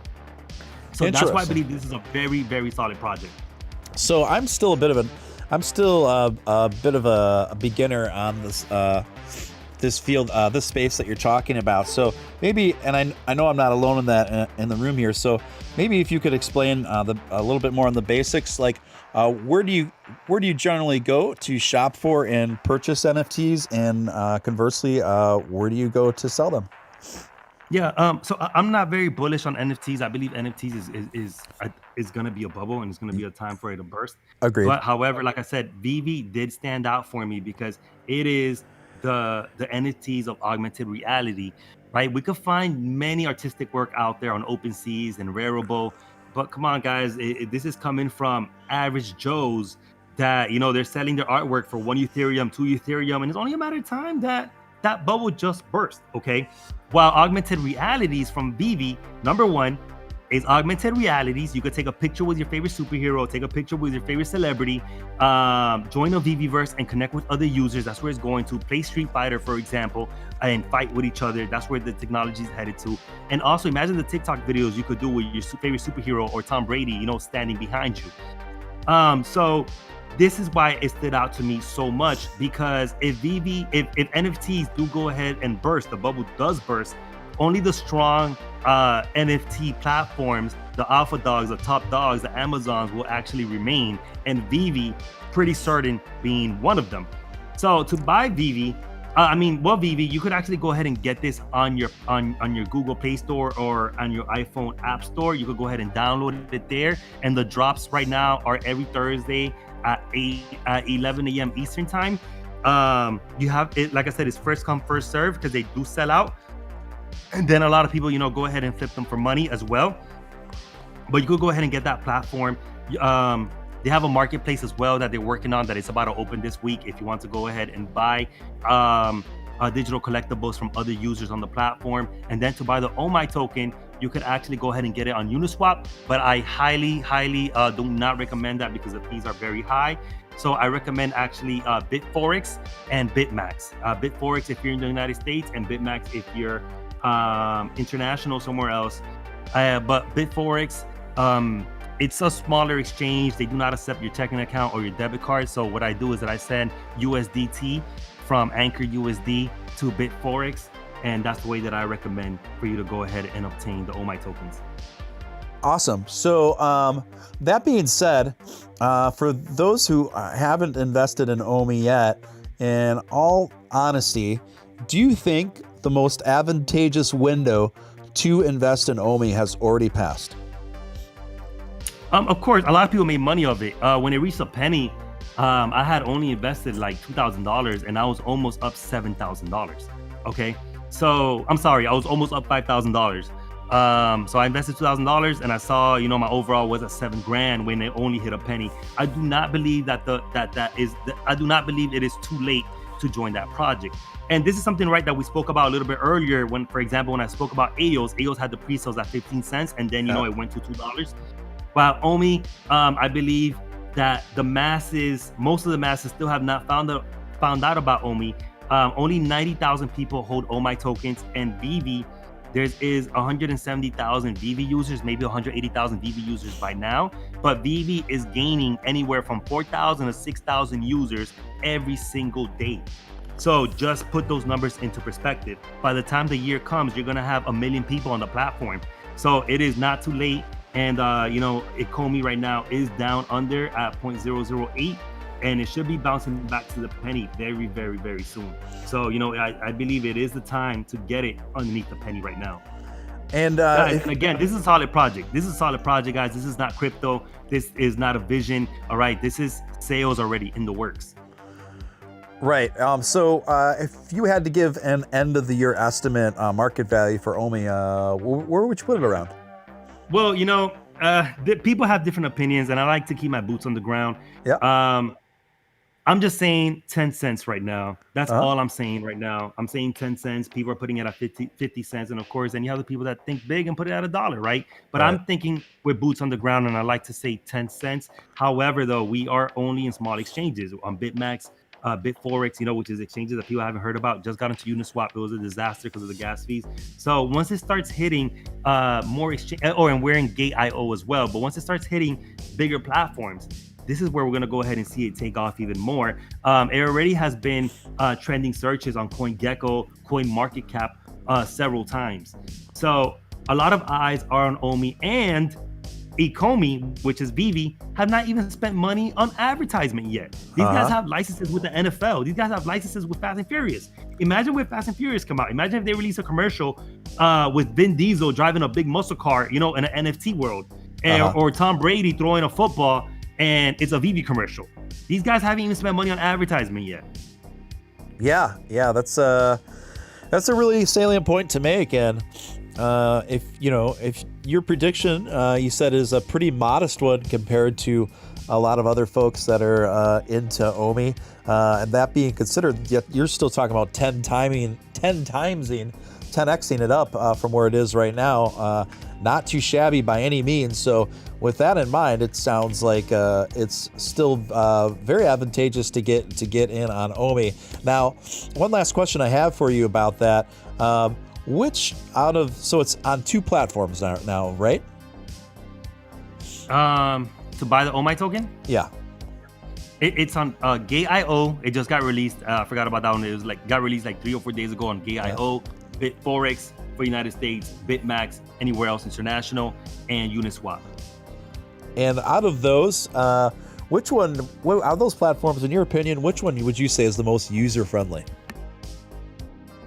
So that's why I believe this is a very, very solid project. So I'm still a bit of a beginner on this this field, this space that you're talking about. So maybe, and I know I'm not alone in that in the room here. So maybe if you could explain a little bit more on the basics, like where do you generally go to shop for and purchase NFTs, and conversely, where do you go to sell them? Yeah, so I'm not very bullish on NFTs. I believe NFTs is going to be a bubble, and it's going to be a time for it to burst. Agreed. But however, like I said, Vivi did stand out for me because it is the NFTs of augmented reality, right? We could find many artistic work out there on OpenSeas and Rarible, but come on, guys, this is coming from average Joes that, they're selling their artwork for 1 Ethereum, 2 Ethereum, and it's only a matter of time that bubble just burst, okay? While augmented realities from Vivi, number one, is augmented realities. You could take a picture with your favorite superhero, take a picture with your favorite celebrity, join a Viviverse and connect with other users. That's where it's going to. Play Street Fighter, for example, and fight with each other. That's where the technology is headed to. And also imagine the TikTok videos you could do with your favorite superhero or Tom Brady, standing behind you. So this is why it stood out to me so much, because if NFTs do go ahead and burst, the bubble does burst, only the strong NFT platforms, the alpha dogs, the top dogs, the Amazons will actually remain, and Vivi pretty certain being one of them. So to buy Vivi, Well, Vivi, you could actually go ahead and get this on your Google Play Store or on your iPhone App Store. You could go ahead and download it there. And the drops right now are every Thursday at 11 a.m. Eastern time. You have it, like I said, it's first come, first serve, because they do sell out. And then a lot of people, go ahead and flip them for money as well. But you could go ahead and get that platform. They have a marketplace as well that they're working on that is about to open this week. If you want to go ahead and buy digital collectibles from other users on the platform, and then to buy the OMI token, you could actually go ahead and get it on Uniswap. But I highly do not recommend that because the fees are very high. So I recommend actually BitForex and BitMax. BitForex if you're in the United States, and BitMax if you're international somewhere else. But BitForex, it's a smaller exchange. They do not accept your checking account or your debit card. So what I do is that I send USDT from Anchor USD to BitForex, and that's the way that I recommend for you to go ahead and obtain the OMI tokens. Awesome. So that being said, for those who haven't invested in OMI yet, in all honesty, do you think the most advantageous window to invest in OMI has already passed? Of course, a lot of people made money of it. When it reached a penny, I had only invested like $2,000 and I was almost up $7,000. Okay. So I'm sorry, I was almost up $5,000. So I invested $2,000 and I saw, my overall was at $7,000 when it only hit a penny. I do not believe I do not believe it is too late to join that project. And this is something, right, that we spoke about a little bit earlier when, for example, when I spoke about EOS had the pre-sales at 15 cents and then, it went to $2. While OMI, I believe that most of the masses still have not found out about OMI. Only 90,000 people hold OMI tokens, and Vivi, there is 170,000 Vivi users, maybe 180,000 Vivi users by now. But Vivi is gaining anywhere from 4,000 to 6,000 users every single day. So just put those numbers into perspective. By the time the year comes, you're gonna have 1 million people on the platform. So it is not too late. And Ecomi right now is down under at 0.008, and it should be bouncing back to the penny very, very, very soon. So I believe it is the time to get it underneath the penny right now. And guys, and again, this is a solid project. Guys. This is not crypto. This is not a vision. All right, this is sales already in the works. Right. So if you had to give an end of the year estimate market value for OMI, where would you put it around? Well, people have different opinions, and I like to keep my boots on the ground. Yeah. I'm just saying 10 cents right now. That's all I'm saying right now. I'm saying 10 cents. People are putting it at 50 cents. And of course, then you have the people that think big and put it at $1, right? But right. I'm thinking with boots on the ground, and I like to say 10 cents. However, though, we are only in small exchanges on BitMax, BitForex, which is exchanges that people haven't heard about. Just got into Uniswap. It was a disaster because of the gas fees. So once it starts hitting more exchange, and we're in Gate.io as well. But once it starts hitting bigger platforms, this is where we're going to go ahead and see it take off even more. It already has been trending searches on CoinGecko, CoinMarketCap several times. So a lot of eyes are on OMI, and Ecomi, which is Vivi, have not even spent money on advertisement yet. These guys have licenses with the NFL. These guys have licenses with Fast and Furious. Imagine when Fast and Furious come out. Imagine if they release a commercial with Vin Diesel driving a big muscle car, in an NFT world, or Tom Brady throwing a football, and it's a Vivi commercial. These guys haven't even spent money on advertisement yet. Yeah, that's a really salient point to make. And if your prediction you said is a pretty modest one compared to a lot of other folks that are into OMI, and that being considered, you're still talking about 10xing it up from where it is right now. Not too shabby by any means. So with that in mind, it sounds like it's still very advantageous to get in on OMI. Now, one last question I have for you about that. So it's on 2 platforms now, right? To buy the OMI token? Yeah. It's on Gate.io. It just got released. I forgot about that one. It was got released 3 or 4 days ago on Gate.io, BitForex for United States, BitMax anywhere else international, and Uniswap. And out of those, which one out of those platforms, in your opinion, which one would you say is the most user friendly?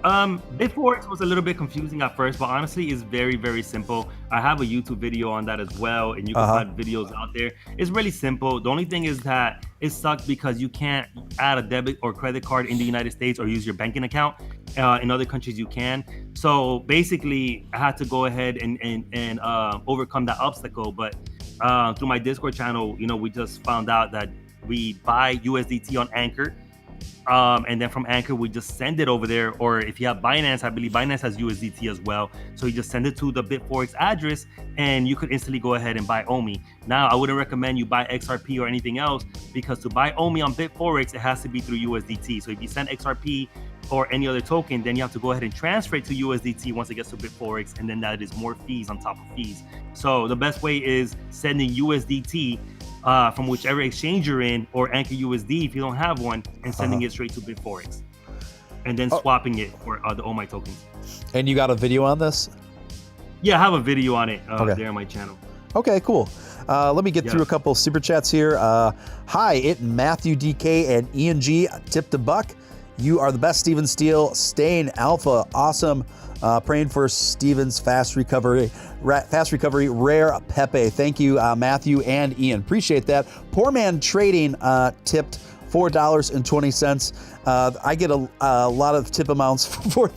Bitforex was a little bit confusing at first, but honestly, it's very, very simple. I have a YouTube video on that as well, and you can find videos out there. It's really simple. The only thing is that it sucks because you can't add a debit or credit card in the United States or use your banking account. In other countries, you can. So basically, I had to go ahead and overcome that obstacle. But through my Discord channel, we just found out that we buy USDT on Anchor. And then from Anchor, we just send it over there. Or if you have Binance, I believe Binance has USDT as well. So you just send it to the Bitforex address and you could instantly go ahead and buy OMI. Now, I wouldn't recommend you buy XRP or anything else because to buy OMI on Bitforex, it has to be through USDT. So if you send XRP or any other token, then you have to go ahead and transfer it to USDT once it gets to Bitforex. And then that is more fees on top of fees. So the best way is sending USDT from whichever exchange you're in, or Anchor USD if you don't have one, and sending it straight to Bitforex, and then swapping it for the OMI tokens. And you got a video on this? Yeah, I have a video on it there on my channel. Okay, cool. Let me get through a couple of super chats here. Hi, it Matthew DK and Ian G tipped a buck. You are the best, Steven Steele. Staying alpha, awesome. Praying for Steven's fast recovery. Rare Pepe. Thank you, Matthew and Ian. Appreciate that. Poor Man Trading tipped $4.20. I get a lot of tip amounts for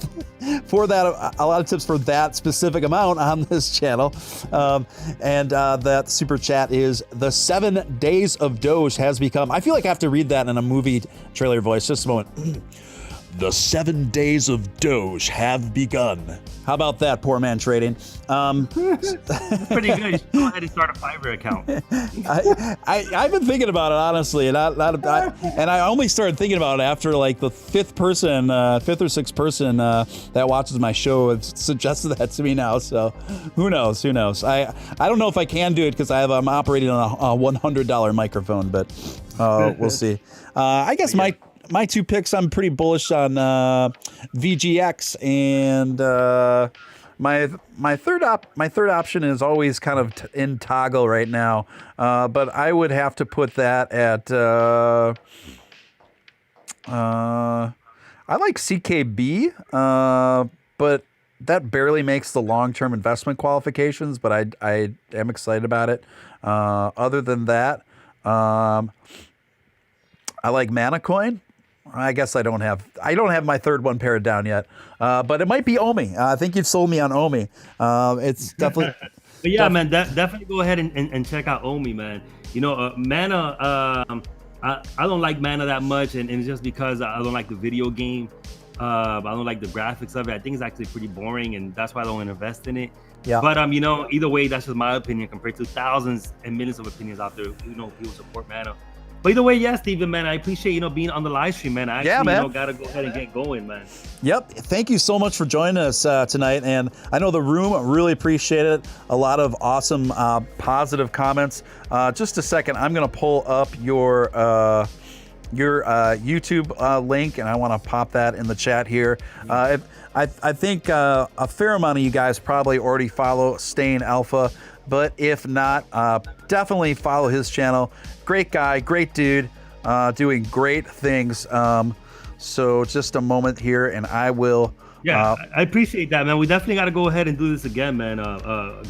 that. A lot of tips for that specific amount on this channel. And that super chat is the 7 days of Doge has become. I feel like I have to read that in a movie trailer voice. Just a moment. The 7 days of Doge have begun. How about that, Poor Man Trading? That's pretty good. You should go ahead and start a Fiverr account. I've been thinking about it, honestly, and I only started thinking about it after like the fifth or sixth person that watches my show has suggested that to me now. So who knows? I don't know if I can do it because I'm operating on a $100 microphone, but we'll see. I guess my two picks, I'm pretty bullish on VGX, and my third option is always kind of in toggle right now, but I would have to put that at I like CKB, but that barely makes the long-term investment qualifications, but I am excited about it. Other than that, I like Manacoin. I guess I don't have my third one pared down yet, but it might be OMI. I think you've sold me on OMI. It's definitely. But yeah, man, definitely go ahead and check out OMI, man. Mana. I don't like Mana that much, and it's just because I don't like the video game. I don't like the graphics of it. I think it's actually pretty boring, and that's why I don't invest in it. Yeah. But either way, that's just my opinion compared to thousands and millions of opinions out there. People support Mana. But either way, yeah, Steven, man, I appreciate, being on the live stream, man. I actually, got to go ahead and get going, man. Yep. Thank you so much for joining us tonight. And I know the room really appreciated it. A lot of awesome, positive comments. Just a second. I'm going to pull up your YouTube link, and I want to pop that in the chat here. I think a fair amount of you guys probably already follow Staying Alpha, but if not, definitely follow his channel. Great guy, great dude, doing great things. So just a moment here, and I will. Yeah, I appreciate that, man. We definitely got to go ahead and do this again, man.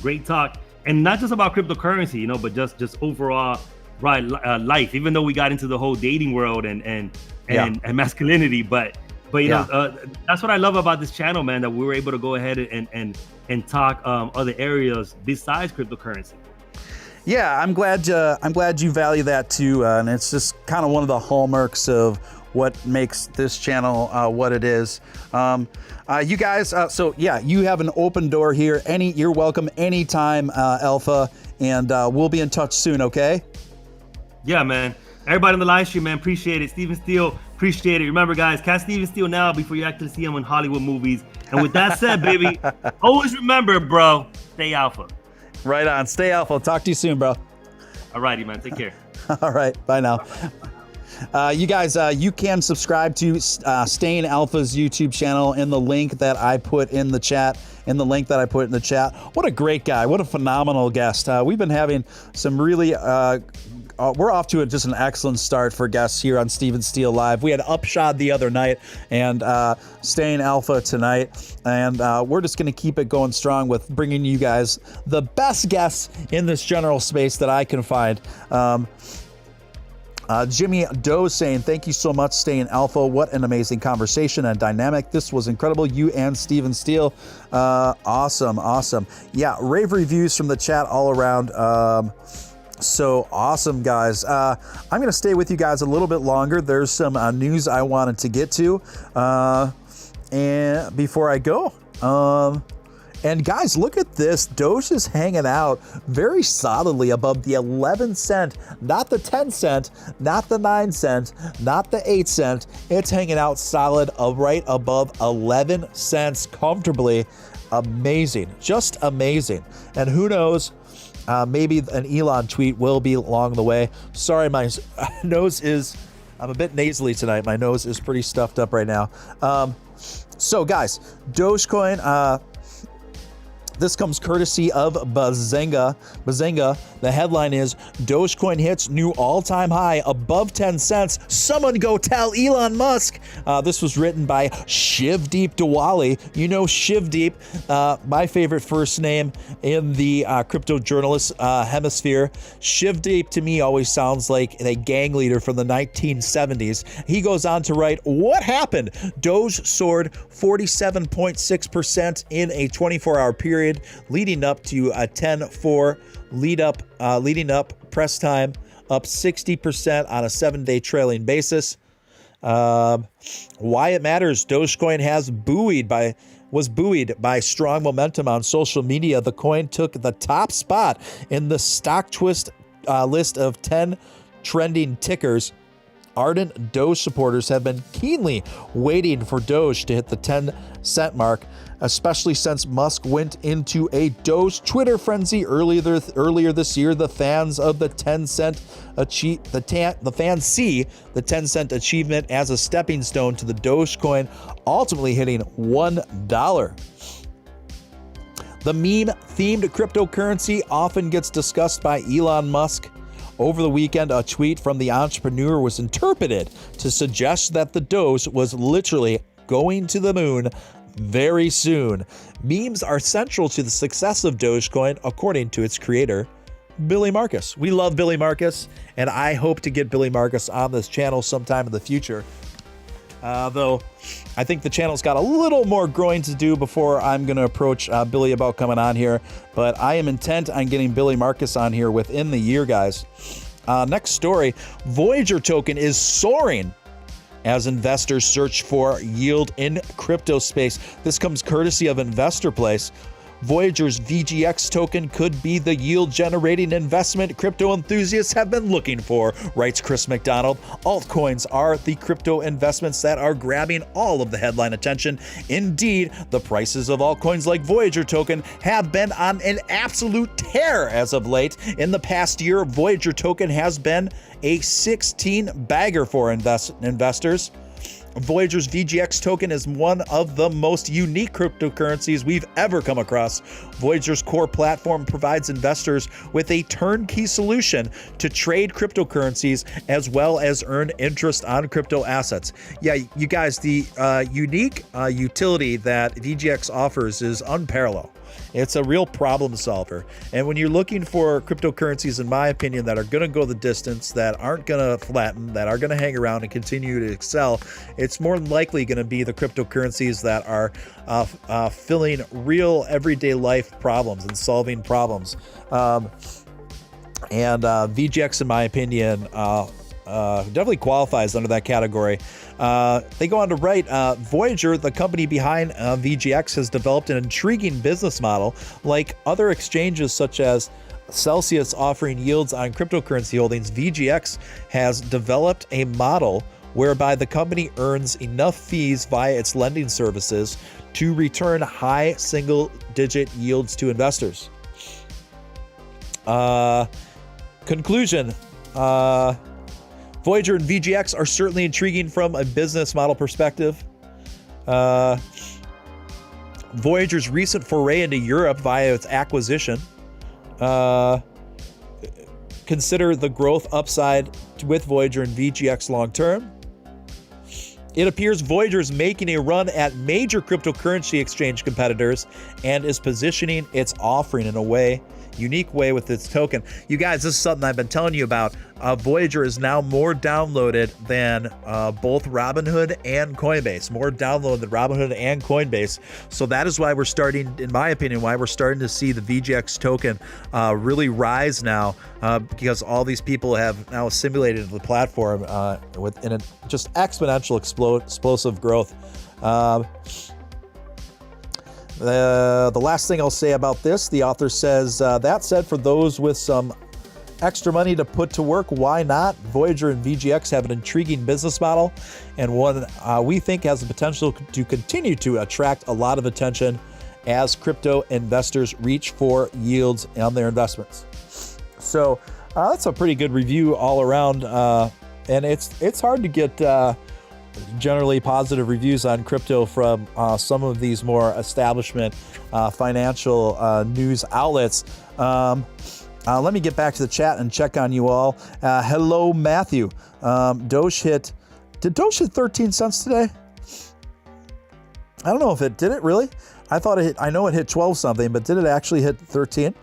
Great talk, and not just about cryptocurrency, but just overall, right, life. Even though we got into the whole dating world and masculinity, but that's what I love about this channel, man. That we were able to go ahead and talk other areas besides cryptocurrency. Yeah, I'm glad you value that too, and it's just kind of one of the hallmarks of what makes this channel what it is. You guys, so yeah, you have an open door here. You're welcome anytime, Alpha, and we'll be in touch soon. Okay? Yeah, man. Everybody on the live stream, man, appreciate it. Steven Steele, appreciate it. Remember, guys, cast Steven Steele now before you actually see him in Hollywood movies. And with that said, baby, always remember, bro, stay alpha. Right on. Stay alpha. I'll talk to you soon, bro. All righty, man. Take care. All right. Bye now. You guys, you can subscribe to Staying Alpha's YouTube channel in the link that I put in the chat. What a great guy. What a phenomenal guest. We've been having some really we're off to just an excellent start for guests here on Steven Steele Live. We had Upshot the other night and Staying Alpha tonight, and we're just going to keep it going strong with bringing you guys the best guests in this general space that I can find. Jimmy Doe saying, thank you so much, Staying Alpha. What an amazing conversation and dynamic. This was incredible. You and Steven Steele. Awesome. Yeah, rave reviews from the chat all around. So awesome, guys. I'm going to stay with you guys a little bit longer. There's some news I wanted to get to and before I go. And guys, look at this. Doge is hanging out very solidly above the 11 cent, not the 10 cent, not the 9 cent, not the 8 cent. It's hanging out solid right above 11 cents comfortably. Amazing. Just amazing. And who knows, maybe an Elon tweet will be along the way. Sorry, my nose is, I'm a bit nasally tonight. My nose is pretty stuffed up right now. So guys, Dogecoin, this comes courtesy of Bazenga. The headline is, Dogecoin hits new all-time high above 10 cents. Someone go tell Elon Musk. This was written by Shivdeep Diwali. You know Shivdeep, my favorite first name in the crypto journalist hemisphere. Shivdeep to me always sounds like a gang leader from the 1970s. He goes on to write, what happened? Doge soared 47.6% in a 24-hour period, leading up to a 10-4 leading up press time, up 60% on a 7-day trailing basis. Why it matters? Dogecoin was buoyed by strong momentum on social media. The coin took the top spot in the stock twist list of 10 trending tickers. Ardent Doge supporters have been keenly waiting for Doge to hit the 10-cent mark, especially since Musk went into a Doge Twitter frenzy earlier this year. The fans of the 10-cent the fans see the 10-cent achievement as a stepping stone to the Dogecoin ultimately hitting $1. The meme-themed cryptocurrency often gets discussed by Elon Musk. Over the weekend, a tweet from the entrepreneur was interpreted to suggest that the Doge was literally going to the moon very soon. Memes are central to the success of Dogecoin, according to its creator, Billy Marcus. We love Billy Marcus, and I hope to get Billy Marcus on this channel sometime in the future. Though I think the channel's got a little more growing to do before I'm going to approach Billy about coming on here. But I am intent on getting Billy Marcus on here within the year, guys. Next story, Voyager token is soaring as investors search for yield in crypto space. This comes courtesy of Investor Place. Voyager's VGX token could be the yield-generating investment crypto enthusiasts have been looking for, writes Chris McDonald. Altcoins are the crypto investments that are grabbing all of the headline attention. Indeed, the prices of altcoins like Voyager token have been on an absolute tear as of late. In the past year, Voyager token has been a 16-bagger for investors. Voyager's VGX token is one of the most unique cryptocurrencies we've ever come across. Voyager's core platform provides investors with a turnkey solution to trade cryptocurrencies as well as earn interest on crypto assets. Yeah, you guys, the unique utility that VGX offers is unparalleled. It's a real problem solver. And when you're looking for cryptocurrencies, in my opinion, that are going to go the distance, that aren't going to flatten, that are going to hang around and continue to excel, it's more likely going to be the cryptocurrencies that are filling real everyday life problems and solving problems. VGX, in my opinion, definitely qualifies under that category. They go on to write, Voyager, the company behind VGX, has developed an intriguing business model. Like other exchanges such as Celsius offering yields on cryptocurrency holdings, VGX has developed a model whereby the company earns enough fees via its lending services to return high single-digit yields to investors. Conclusion. Voyager and VGX are certainly intriguing from a business model perspective. Voyager's recent foray into Europe via its acquisition consider the growth upside with Voyager and VGX long term. It appears Voyager is making a run at major cryptocurrency exchange competitors and is positioning its offering in a unique way with its token. You guys, this is something I've been telling you about. Voyager is now more downloaded than both Robinhood and Coinbase. More downloaded than Robinhood and Coinbase. So that is why we're starting, in my opinion, why we're starting to see the VGX token really rise now, because all these people have now assimilated the platform within a just exponential explosive growth. The last thing I'll say about this, the author says, that said, for those with some extra money to put to work, why not? Voyager and VGX have an intriguing business model and one we think has the potential to continue to attract a lot of attention as crypto investors reach for yields on their investments. So that's a pretty good review all around, and it's hard to get generally positive reviews on crypto from some of these more establishment financial news outlets. Let me get back to the chat and check on you all. Hello, Matthew. Did Doge hit 13 cents today? I don't know if it did. It really? I know it hit 12 something, but did it actually hit 13?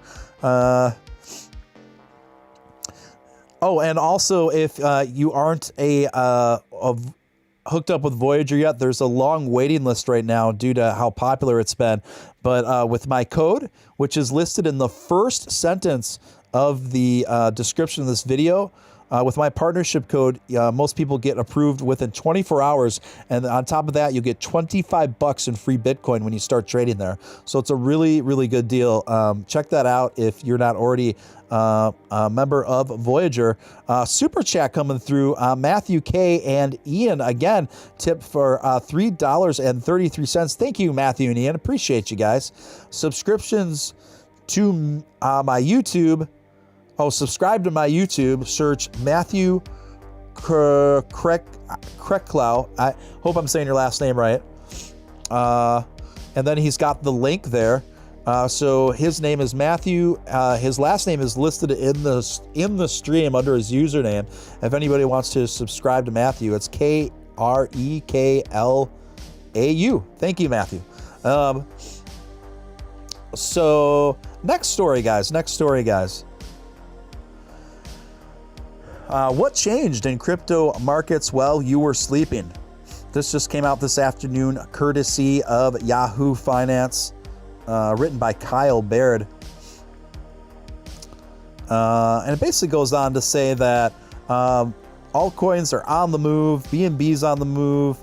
Oh, and also if you aren't hooked up with Voyager yet, there's a long waiting list right now due to how popular it's been. But with my code, which is listed in the first sentence of the description of this video, with my partnership code, most people get approved within 24 hours. And on top of that, you'll get $25 in free Bitcoin when you start trading there. So it's a really, really good deal. Check that out if you're not already a member of Voyager. Super chat coming through. Matthew K and Ian again tip for $3.33. Thank you, Matthew and Ian. Appreciate you guys. Subscriptions to my YouTube. Subscribe to my YouTube. Search Matthew Kreklau. I hope I'm saying your last name right. And then he's got the link there. So his name is Matthew. His last name is listed in the stream under his username. If anybody wants to subscribe to Matthew, it's Kreklau. Thank you, Matthew. So next story, guys. What changed in crypto markets while you were sleeping? This just came out this afternoon, courtesy of Yahoo Finance, written by Kyle Baird. And it basically goes on to say that altcoins are on the move, BNB's on the move,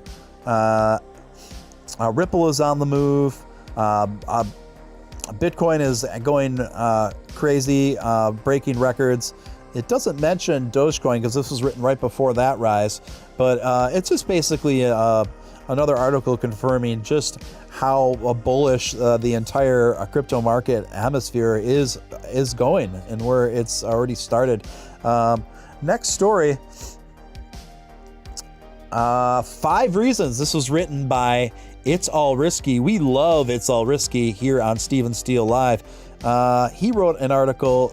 Ripple is on the move, Bitcoin is going crazy, breaking records. It doesn't mention Dogecoin because this was written right before that rise, but it's just basically another article confirming just how bullish the entire crypto market hemisphere is going and where it's already started. Next story, 5 reasons. This was written by It's All Risky. We love It's All Risky here on Steven Steele Live. He wrote an article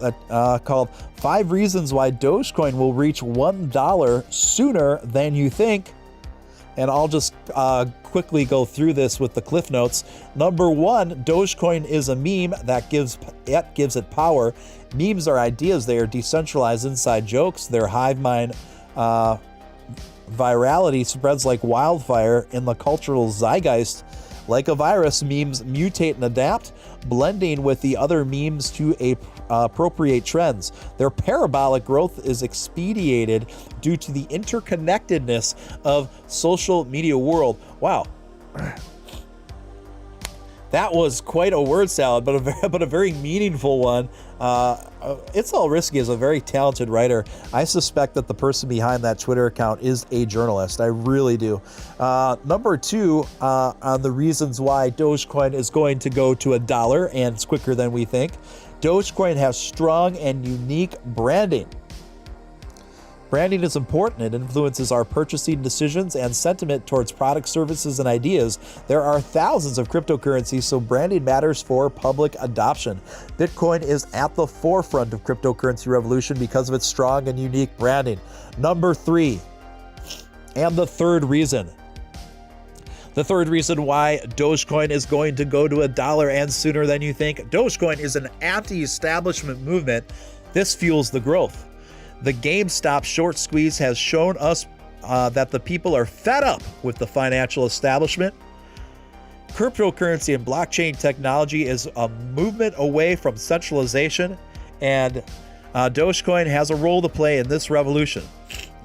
called 5 Reasons Why Dogecoin Will Reach $1 Sooner Than You Think. And I'll just quickly go through this with the cliff notes. Number 1, Dogecoin is a meme that gives it power. Memes are ideas. They are decentralized inside jokes. Their hive mind virality spreads like wildfire in the cultural zeitgeist. Like a virus, memes mutate and adapt, blending with the other memes to appropriate trends. Their parabolic growth is expedited due to the interconnectedness of social media world. Wow. That was quite a word salad, but a very meaningful one. It's All Risky is a very talented writer. I suspect that the person behind that Twitter account is a journalist. I really do. Number 2, on the reasons why Dogecoin is going to go to $1, and it's quicker than we think. Dogecoin has strong and unique branding. Branding is important. It influences our purchasing decisions and sentiment towards products, services, and ideas. There are thousands of cryptocurrencies, so branding matters for public adoption. Bitcoin is at the forefront of cryptocurrency revolution because of its strong and unique branding. Number 3, and the third reason. The third reason why Dogecoin is going to go to $1 and sooner than you think. Dogecoin is an anti-establishment movement. This fuels the growth. The GameStop short squeeze has shown us that the people are fed up with the financial establishment. Cryptocurrency and blockchain technology is a movement away from centralization, and Dogecoin has a role to play in this revolution.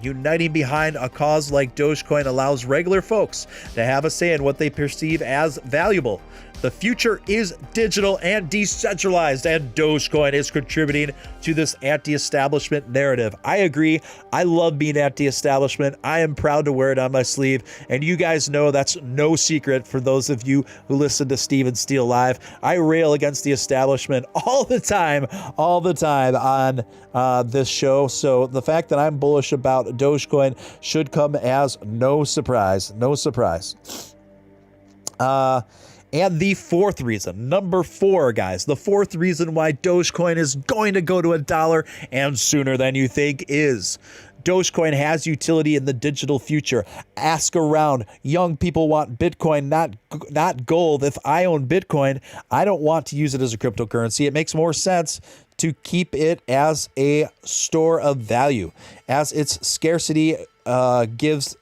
Uniting behind a cause like Dogecoin allows regular folks to have a say in what they perceive as valuable. The future is digital and decentralized, and Dogecoin is contributing to this anti-establishment narrative. I agree. I love being anti-establishment. I am proud to wear it on my sleeve, and you guys know that's no secret for those of you who listen to Steven Steele Live. I rail against the establishment all the time on this show. So the fact that I'm bullish about Dogecoin should come as no surprise. No surprise. And the fourth reason, number 4, guys, the fourth reason why Dogecoin is going to go to $1 and sooner than you think is Dogecoin has utility in the digital future. Ask around. Young people want Bitcoin, not gold. If I own Bitcoin, I don't want to use it as a cryptocurrency. It makes more sense to keep it as a store of value, as its scarcity gives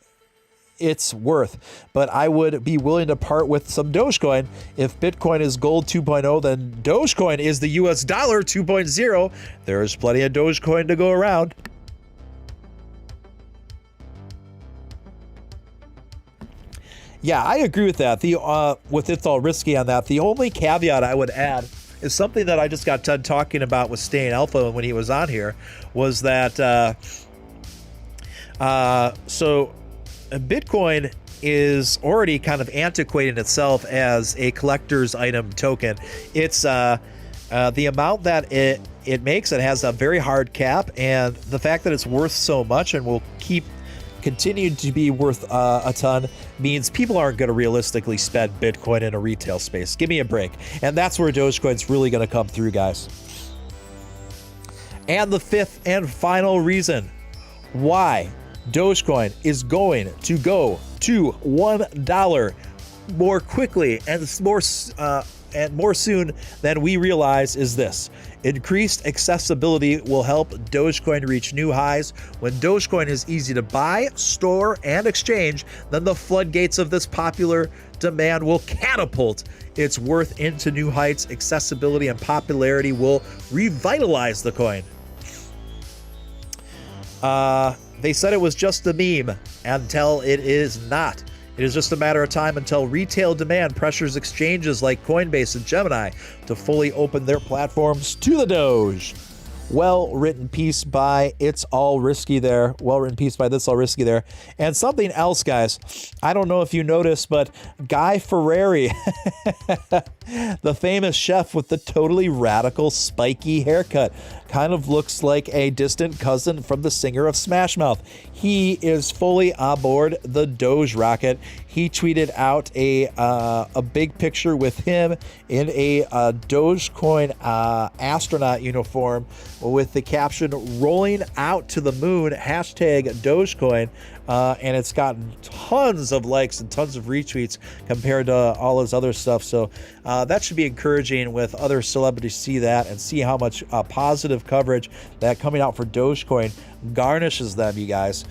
its worth. But I would be willing to part with some Dogecoin. If Bitcoin is gold 2.0, then Dogecoin is the US dollar 2.0. There's plenty of Dogecoin to go around. Yeah, I agree with that. With it's all risky on that. The only caveat I would add is something that I just got done talking about with Staying Alpha when he was on here, was that so Bitcoin is already kind of antiquating itself as a collector's item token. It's the amount that it makes, it has a very hard cap, and the fact that it's worth so much and will continue to be worth a ton means people aren't going to realistically spend Bitcoin in a retail space. Give me a break. And that's where Dogecoin's really going to come through, guys. And the fifth and final reason why Dogecoin is going to go to $1 more quickly and more soon than we realize is this. Increased accessibility will help Dogecoin reach new highs. When Dogecoin is easy to buy, store, and exchange, then the floodgates of this popular demand will catapult its worth into new heights. Accessibility and popularity will revitalize the coin. They said it was just a meme until it is not. It is just a matter of time until retail demand pressures exchanges like Coinbase and Gemini to fully open their platforms to the Doge. Well-written piece by It's All Risky there. Well-written piece by This All Risky there. And something else, guys. I don't know if you noticed, but Guy Fieri, the famous chef with the totally radical, spiky haircut, kind of looks like a distant cousin from the singer of Smash Mouth. He is fully aboard the Doge rocket. He tweeted out a big picture with him in a Dogecoin astronaut uniform with the caption "Rolling out to the moon," hashtag Dogecoin. And it's gotten tons of likes and tons of retweets compared to all his other stuff. So that should be encouraging with other celebrities to see that and see how much positive coverage that coming out for Dogecoin garnishes them, you guys.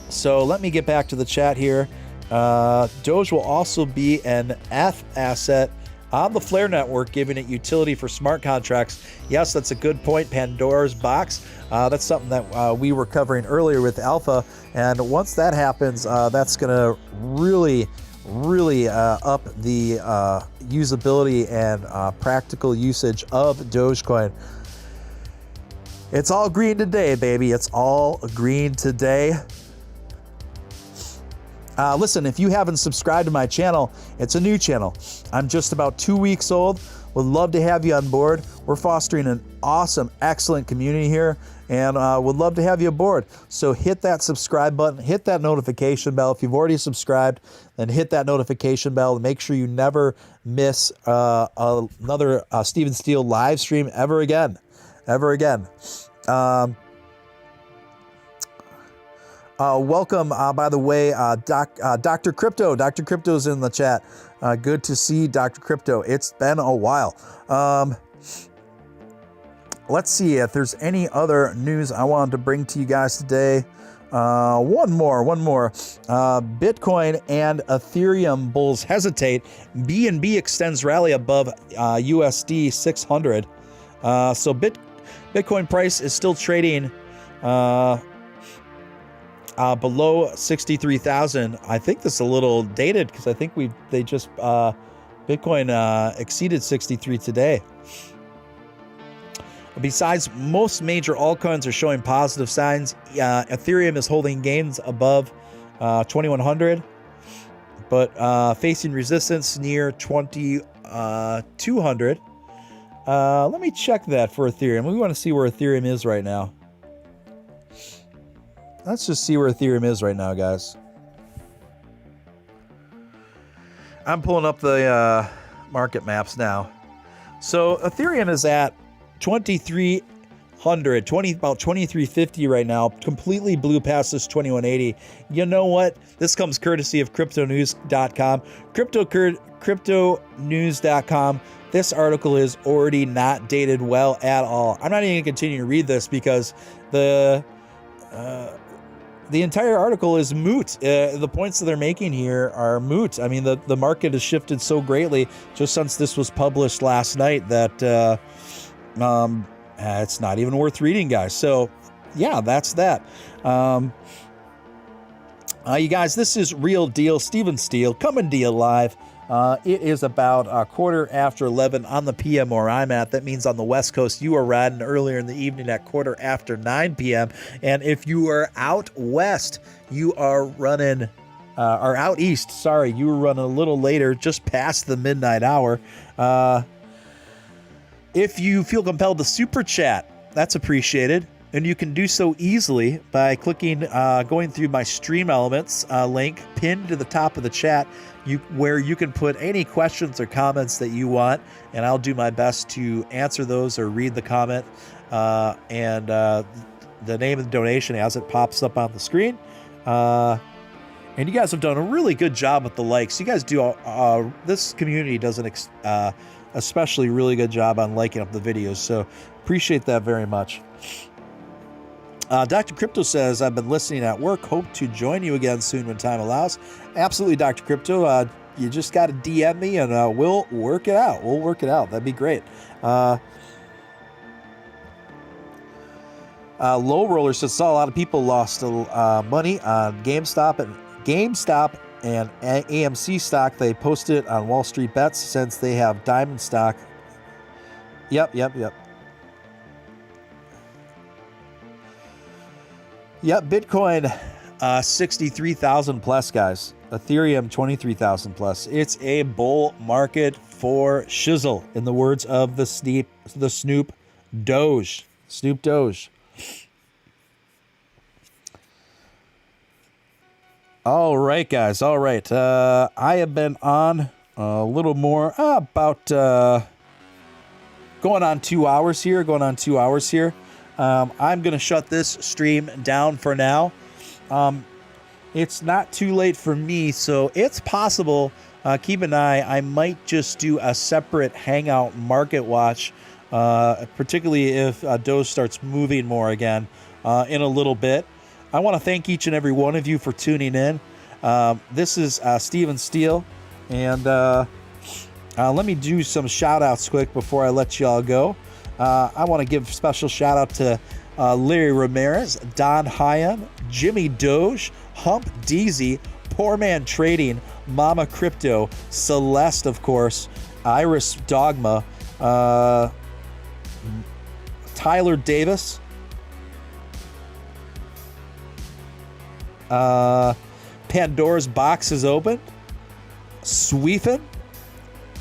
So let me get back to the chat here. Doge will also be an F asset on the Flare network, giving it utility for smart contracts. Yes, that's a good point. Pandora's box. That's something that we were covering earlier with Alpha. And once that happens, that's going to really up the usability and practical usage of Dogecoin. It's all green today, baby. It's all green today. Listen, if you haven't subscribed to my channel, it's a new channel. I'm just about 2 weeks old. Would love to have you on board. We're fostering an awesome, excellent community here. and would love to have you aboard. So hit that subscribe button, hit that notification bell. If you've already subscribed, then hit that notification bell and make sure you never miss another Stephen Steele live stream ever again. Welcome, by the way, Dr. Crypto. Dr. Crypto's in the chat. Good to see Dr. Crypto. It's been a while. Let's see if there's any other news I wanted to bring to you guys today. One more. Bitcoin and Ethereum bulls hesitate. BNB extends rally above USD 600. So Bitcoin price is still trading below 63,000. I think this is a little dated because I think Bitcoin exceeded 63 today. Besides, most major altcoins are showing positive signs. Ethereum is holding gains above 2,100, but facing resistance near 2,200. Let me check that for Ethereum. We want to see where Ethereum is right now. Let's just see where Ethereum is right now, guys. I'm pulling up the market maps now. So Ethereum is at 2,300, about 2,350 right now. Completely blew past this 2,180. You know what? This comes courtesy of cryptonews.com. Cryptonews.com. This article is already not dated well at all. I'm not even going to continue to read this because the entire article is moot. The points that they're making here are moot. I mean, the market has shifted so greatly just since this was published last night that it's not even worth reading, guys. So yeah, that's that. You guys, this is Real Deal Stephen Steele coming to you live. It is about a quarter after 11 on the PM where I'm at. That means on the West Coast, you are riding earlier in the evening at quarter after 9 p.m. And if you are out west, you are running, or out east, sorry, you were running a little later, just past the midnight hour. If you feel compelled to super chat, that's appreciated. And you can do so easily by clicking, going through my Stream Elements link pinned to the top of the chat, where you can put any questions or comments that you want, and I'll do my best to answer those or read the comment and the name of the donation as it pops up on the screen. And you guys have done a really good job with the likes. You guys do. This community does an especially really good job on liking up the videos, so appreciate that very much. Dr. Crypto says, I've been listening at work. Hope to join you again soon when time allows. Absolutely, Dr. Crypto. You just got to DM me and we'll work it out. That'd be great. Low Roller says, saw a lot of people lost money on GameStop and AMC stock. They posted it on Wall Street Bets since they have diamond stock. Yep. Bitcoin 63,000 plus, guys. Ethereum 23,000 plus. It's a bull market for shizzle, in the words of the Snoop Doge. Snoop Doge. All right, guys. All right. I have been on a little more about going on 2 hours here. I'm going to shut this stream down for now. It's not too late for me, so it's possible. Keep an eye. I might just do a separate Hangout Market Watch, particularly if Doge starts moving more again in a little bit. I want to thank each and every one of you for tuning in. This is Stephen Steele, and let me do some shout-outs quick before I let you all go. I want to give special shout out to Larry Ramirez, Don Hyan, Jimmy Doge, Hump Deezy, Poor Man Trading, Mama Crypto, Celeste, of course, Iris Dogma, Tyler Davis, Pandora's Box is open, Sweefin,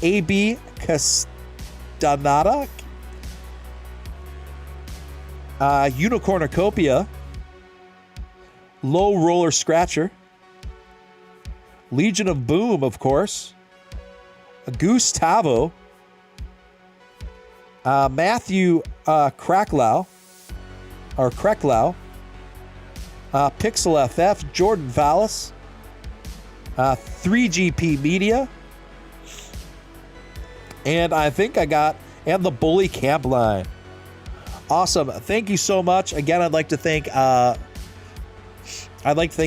AB Castaneda, Unicornucopia, Low Roller Scratcher, Legion of Boom, of course, Gustavo, Matthew Kraklau, Pixel FF, Jordan Vallis, 3GP Media, and I think I got, and the Bully Camp Line. Awesome. Thank you so much. Again, I'd like to thank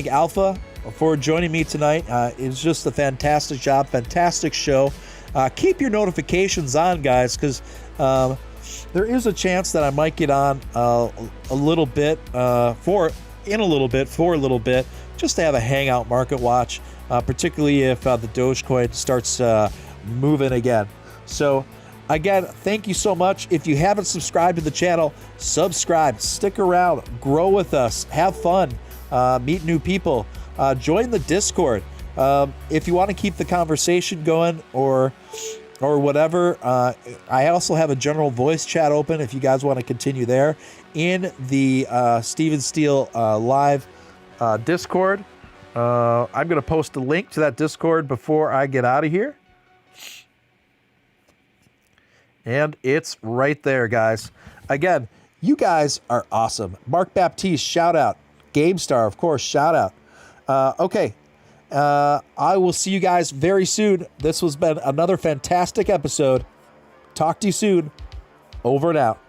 Alpha for joining me tonight. It's just a fantastic job, fantastic show. Keep your notifications on, guys, because there is a chance that I might get on a little bit, for a little bit, just to have a hangout market watch, particularly if the Dogecoin starts moving again. So, again, thank you so much. If you haven't subscribed to the channel, subscribe, stick around, grow with us, have fun, meet new people, join the Discord. If you want to keep the conversation going or whatever, I also have a general voice chat open if you guys want to continue there in the Steven Steele live Discord. I'm going to post a link to that Discord before I get out of here. And it's right there, guys. Again, you guys are awesome. Mark Baptiste, shout out. GameStar, of course, shout out. Okay. I will see you guys very soon. This has been another fantastic episode. Talk to you soon. Over and out.